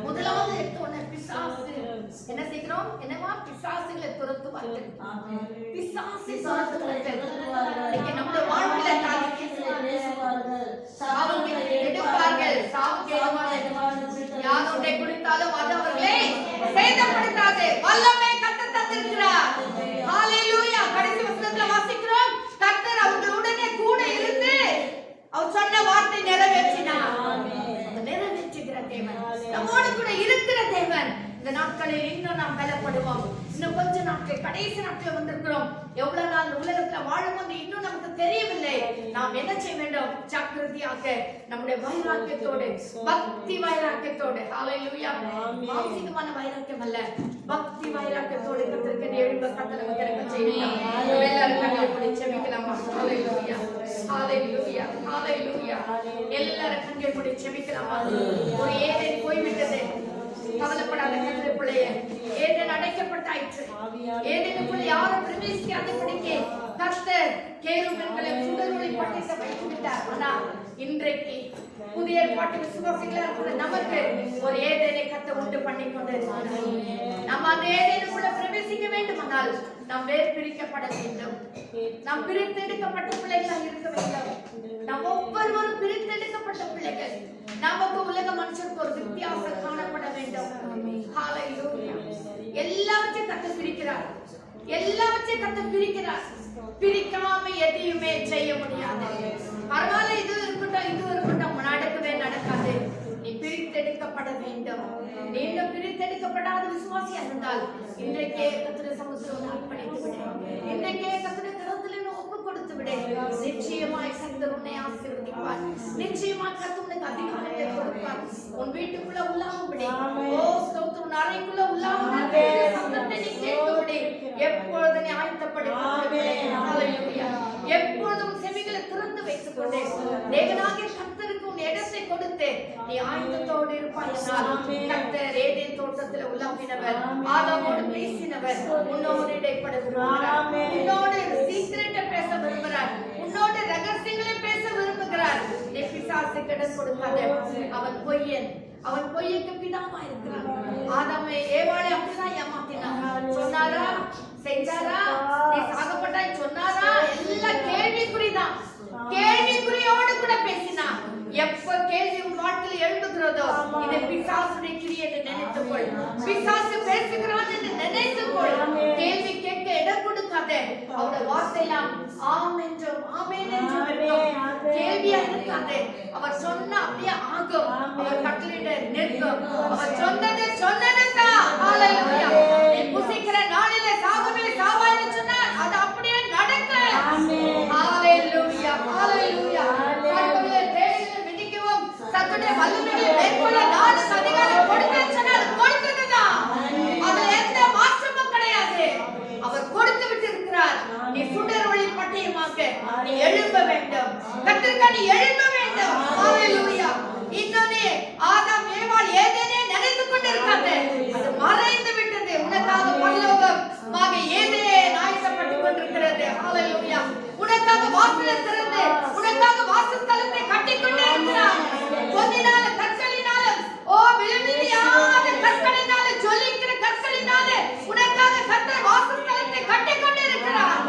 S1: முதலாவது எடுத்தோன்னே பிசாசு என்ன செய்கிறோம்? என்னவா? பிசாசுகளை துரத்துவார்கள். பிசாசை துரத்துவார்கள். நம்முடைய வாழ்க்கையில எடுப்பார்கள், யாரோட குடித்தாலும் அது அவர்களை சேதப்படுத்தாது. வல்லமை கர்த்தர் தந்திருக்கிறார். ஹalleluya. கடைசி வசனத்துல வாசிக்கிறோம், கர்த்தர் அவர்களுடனே கூட இருந்து அவர் சொன்ன வார்த்தை நிறைவேற்றினார். நிறைவேற்றுகிற தேவன், நம்மோடு கூட இருக்கிற தேவன். இந்த நாட்களில் இன்னும் நாம் பலப்படுவோம். இன்னும் கொஞ்ச நாட்கள், கடைசி நாட்கள் வந்திருக்கிறோம். எவ்வளவு நாள் உலகத்துல வாழும்போது இன்னும் நமக்கு தெரியவில்லை. நாம் என்ன செய்ய வேண்டும்? ஜாக்கிரதையாக நம்முடைய வைராக்கியத்தோடு, பக்தி வைராக்கியத்தோடு, ஹalleluya, மாம்சீகமான வைராக்கியம் அல்ல, பக்தி வைராக்கியத்தோடு கர்த்தருக்கு எழும்ப கர்த்தர் நமக்கு இரக்கம் செய்யலாம். எல்லாரும் கண்களை மூடி ஜெபிக்கலாமா? ஹalleluya, ஹalleluya, ஹalleluya. எல்லாரும் கண்களை மூடி ஜெபிக்கலாமா? ஒரு ஏதேன் போய்விட்டது, கவலைப்படாத கர்த்தருடைய பிள்ளையே. ஏதேன் அடைக்கப்பட்டாயிற்று. ஏதேனுக்குள்ள யாரும் பிரவேசிக்காதபடிக்கு கர்த்தர் கேருபீன்களை சுடர் ஒளி பட்டயத்தை வைத்து விட்டார். ஆனால் இன்றைக்கு புதிய ஏற்பாட்டு விசுவாசிகளா இருக்கிற நமக்கு ஒரு ஏதேனை கர்த்தர் உண்டு பண்ணி கொண்டிருக்கிறார். நம்ம அந்த ஏதேனுக்குள்ள பிரவேசிக்க வேண்டுமானால் நாம் வேறு பிரிக்கப்பட வேண்டும். நாம் பிரித்தெடுக்கப்பட்ட பிள்ளைகளாக இருக்க வேண்டும். நாம் ஒவ்வொருவரும் பிரித்தெடுக்கப்பட்ட பிள்ளைகள். நமக்கு உலக மனுஷனுக்கு ஒரு வித்தியாசம் காணப்பட வேண்டும். ஹalleluya. எல்லாவற்றையும் கர்த்தர் பிரிக்கிறார். எல்லாவற்றையும் கர்த்தர் பிரிக்கிறார். பிரிக்காம எதையுமே செய்ய முடியாது. பரவாயில்ல, இது இருக்கட்டும், நடக்கவே நடக்காது. நீ பிரித்தெடுக்கப்பட வேண்டும். நீ இன்னும் பிரித்தெடுக்கப்படாத விசுவாசியா இருந்தால் இன்றைக்கே கர்த்தருடைய சமூகத்தில் அர்ப்பணித்து விடு. இன்றைக்கே கர்த்தருடைய கரத்தில் ஒப்பு கொடுத்து விடு. நிச்சயமாய் கர்த்தர் உன்னை ஆசீர்வதிப்பார். நிச்சயமாய் கர்த்தர் உனக்கு அதிகாரத்தை கொடுப்பார். உன் வீட்டுக்குள்ள உள்ளாம விடு. ஓ ஸ்தோத்திரம். உன் அறைக்குள்ள உள்ளாம சத்தத்தை நீ கேட்க விடு. எப்பொழுது நீ ஆயத்தப்படுத்த, எப்பொழுதும் செவிகளை திறந்து வைத்துக் கொண்டு தேவனாகிய கர்த்தருக்கு உன் இடத்தை கொடுத்து நீ ஆயத்தத்தோடு இருப்பாயானால் கர்த்தர் ஏதேன் தோட்டத்தில் உலாவினவர், ஆதாமோடு பேசினவர், உன்னோடு இடைப்பட விரும்புகிறார். உன்னோடு சீக்கிரத்தை பேச விரும்புகிறார். உன்னோடு ரகசியங்களை பேச விரும்புகிறார். நீ பிசாசுக்கு இடம் கொடுக்காத. அவன் பொய்யன், அவன் பொய்யுக்கு பிதாவா இருக்கிறான். ஆதாமை ஏவாளை அப்படிதான் ஏமாத்தினான். சொன்னாரா, செஞ்சாரா, நீ சாகப்பட்டாய் சொன்னாரா, எல்லாம் கேள்விக்குறிதான். கேள்விக்குறியோடு கூட பேசினான். எப்ப கேள்வி உன் வாழ்க்கையில் எழுதுகிறதோ, இதை பிசாசுடைய கிரியை என்று நினைத்துக்கொள். பிசாசு பேசுகிறான் என்று நினைத்துக்கொள். கேள்வி கேட்க இடம் கொடுக்காதே. அவருடைய வார்த்தையெல்லாம் ஆம் என்றும் ஆமென் என்றும் இருக்கும். கேள்வியா இருக்காதே. அவர் சொன்ன அப்படியே ஆகும். அவர் கட்டளையிட நிற்கும். அவர் சொன்னது சொன்னதுதான். ஹalleluya. நீ புசிக்கிற நாளிலே சாகவே சாவாய்னு சொன்னார், அது அப்படியே நடக்கும். ஹalleluya. ஹalleluya. கடவுளே தேவைகளை விதிக்கவும் சத்துடைய வல்லமைகளை மேற்கொள்ள நானும் அதிகாரம் கொடுத்தேன்னு சொன்னார், கொடுத்ததுதான். அதுல எந்த மாற்றமும் கிடையாது. அவர் கொடுத்து விட்டு இருக்கிறார். நீ சுடர் ஒளி பட்டயமாக நீ எழும்ப வேண்டும். கர்த்தருக்கு நீ எழும்ப வேண்டும். ஹalleluya. இன்னொரு ஆதாம் ஏவாள் ஏதேனே நினைத்துக் கொண்டிருக்காது, அது மறைந்து விட்டது. உனக்காக பரலோகமாக ஏதேன் ஆயத்தப்பட்டுக் கொண்டிருக்கிறது. ஹalleluya. உனக்காக வாசல் திறந்து உனக்காக வாசஸ்தலத்தை கட்டிக்கொண்டே இருக்கிறார். பொன்னினால கற்களினாலும் விழுமியாத கற்களினால ஜொலிக்கிற கற்களினால உனக்காக கர்த்தர் வாசஸ்தலத்தை கட்டிக்கொண்டே இருக்கிறார்.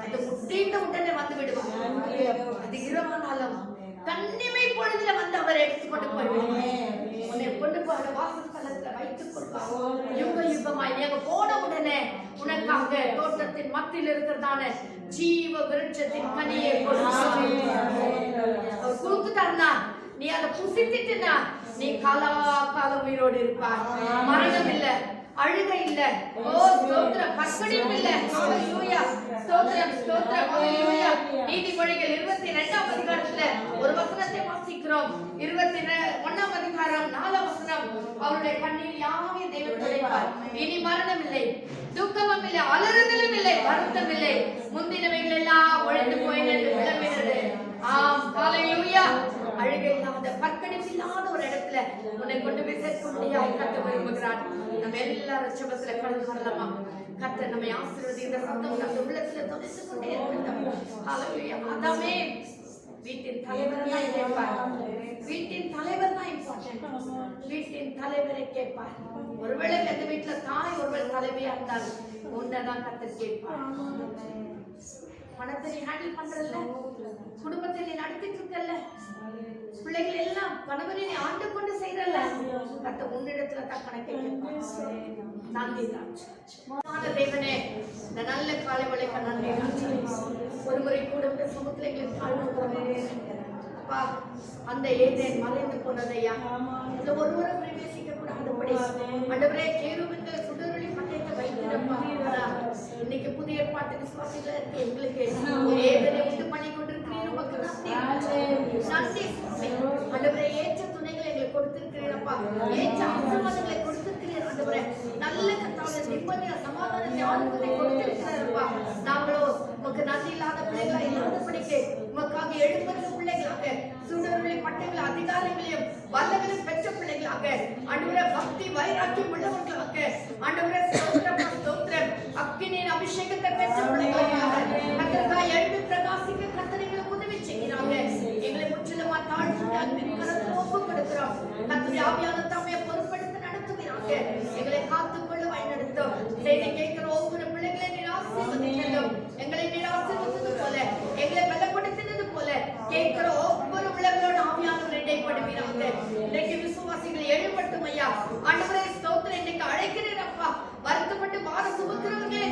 S1: அது முட்டிட்ட உடனே வந்து விடுவார். அது இரவானாலும் கண்ணிமை பொழுதுல வந்து அவர் எடுத்துக்கொண்டு போய்விடுவார். உன்னை கொண்டு போய் வாசஸ்தலத்துல வைத்துக் கொள்வார். யுக யுகமாய் நீங்க போன உடனே உனக்காக தோட்டத்தின் மத்தியில் இருக்கிறதான ஜீவ விருட்சத்தின் கனியை கொடுத்துட்டார்னா, நீ அதை புசித்துட்டுனா நீ காலம் உயிரோடு இருப்பாய். மரணம் இல்ல, அழுகை இல்ல, ஸ்தோத்திரம், கற்பனையும் இல்ல. ஹalleluya. ஸ்தோத்திரம், ஸ்தோத்திரம், ஹalleluya. நீதிமொழிகள் 22ஆம் அதிகாரத்துல ஒரு வசனத்தை வாசிக்கிறோம். 21ஆம் அதிகாரம் 4ஆம் வசனம். அவருடைய கண்ணீர் யாவே தேவன் துடைப்பார். இனி மரணம் இல்லை, துக்கமும் இல்லை, அலறுதலும் இல்லை, வருத்தம் இல்லை, முந்தினவைகள் எல்லாம் ஒழிந்து போயின என்று விளம்பினது. ஆம், ஹalleluya. அழுகை இல்லாத, பற்கடிப்பு இல்லாத ஒரு இடத்துல உன்னை கொண்டு போய் சேர்க்கும்படியாய் கர்த்தர் விரும்புகிறார். நம்ம எல்லாரும் ஜெபத்துல கலந்து வரலாமா? கர்த்தர் நம்மை ஆசீர்வதிக்கிற சத்தம் நம்ம உள்ளத்துல தொனித்துக் கொண்டே இருக்கட்டும். ஹalleluya. ஆதாமே வீட்டின் தலைவர் தான் கேட்பார். வீட்டின் தலைவர் தான் இம்பார்ட்டன்ட். வீட்டின் தலைவரை கேட்பார். ஒருவேளை அந்த வீட்டுல தாய் ஒருவேளை தலைவியா இருந்தால் உன்னதான் கர்த்தர் கேட்பார். பணத்தை நீ ஹேண்டில் பண்றல்ல, குடும்பத்தை நீ நடத்திட்டு இருக்கல்ல, பிள்ளைகள் எல்லாம் கணவனை நீ ஆண்டு கொண்டு செய்யறல்ல, கர்த்தர் உன்னிடத்துல தான் கணக்கை கேட்பார். நன்றி தேவனே, இந்த நல்ல காலை வேளைக்கு நன்றி. ஒரு முறை கூட இந்த சமூகத்துல எங்களுக்கு தாழ்வு அந்த ஏதேன் மறைந்து போனதையா, இதுல ஒருவரும் பிரவேசிக்க கூடாதபடி ஆண்டவரே கேருவின் சுடரொளி பட்டயத்தை வைத்திருப்பா. இன்னைக்கு புதிய ஏற்பாட்டு விசுவாசிகளா இருக்கு எங்களுக்கு ஏதேனை உண்டு பண்ணி கொண்டிருக்கிறீர். உமக்கு நன்றி நன்றி. ஆண்டவரே ஏற்ற துணைகளை எங்களுக்கு கொடுத்திருக்கிறீரப்பா, ஏற்ற ஆசீர்வாதங்களை கொடுத்திருக்கிறீர். ஆண்டவரே நல்ல கர்த்தாவே நிம்மதியா சமாதானத்தை ஆனந்தத்தை கொடுத்திருக்கிறாரப்பா. நாங்களோ உமக்கு நன்றி இல்லாத பிள்ளைகளா இல்லாதபடிக்கு உமக்காக எழும்புகிற பிள்ளைகளாக, சுடரொளி பட்டயங்கள் அதிகாரங்களையும் வல்லமையும் பெற்ற பிள்ளைகளாக, ஆண்டவரே பக்தி வைராக்கியம் உள்ளவர்களாக, ஆண்டவரே ஸ்தோத்திரம் ஸ்தோத்திரம் அக்கினியின் அபிஷேகத்தை பெற்ற பிள்ளைகளாக கர்த்தருக்காய் எழும்பி பிரகாசிக்க கர்த்தர் எங்களுக்கு உதவி செய்கிறாங்க. எங்களை முற்றிலுமா தாழ்த்தி அன்பின் கரத்தில் ஒப்புக் கொடுக்கிறோம். கர்த்தருடைய ஆவியான தாமே பொறுப்பெடுத்து நடத்துகிறாங்க. எங்களை காத்துக்கொள்ள வழிநடத்தும். செய்தி கேட்கிற ஒவ்வொரு பிள்ளைகளை நீர் ஆசீர்வதிக்கட்டும். எங்களை நீர் ஆசீர்வதித்தது போல, எங்களை பலப்படுத்தினது போல கேட்கிற ஒவ்வொரு பிள்ளைகளோட ஆவியானவர் இடைப்படுவீராக. இன்றைக்கு விசுவாசிகளை எழுப்பட்டும் ஐயா. ஆண்டவரே ஸ்தோத்திரம். இன்னைக்கு அழைக்கிறேன் அப்பா, வருத்தப்பட்டு வார சுமக்கிறவர்களே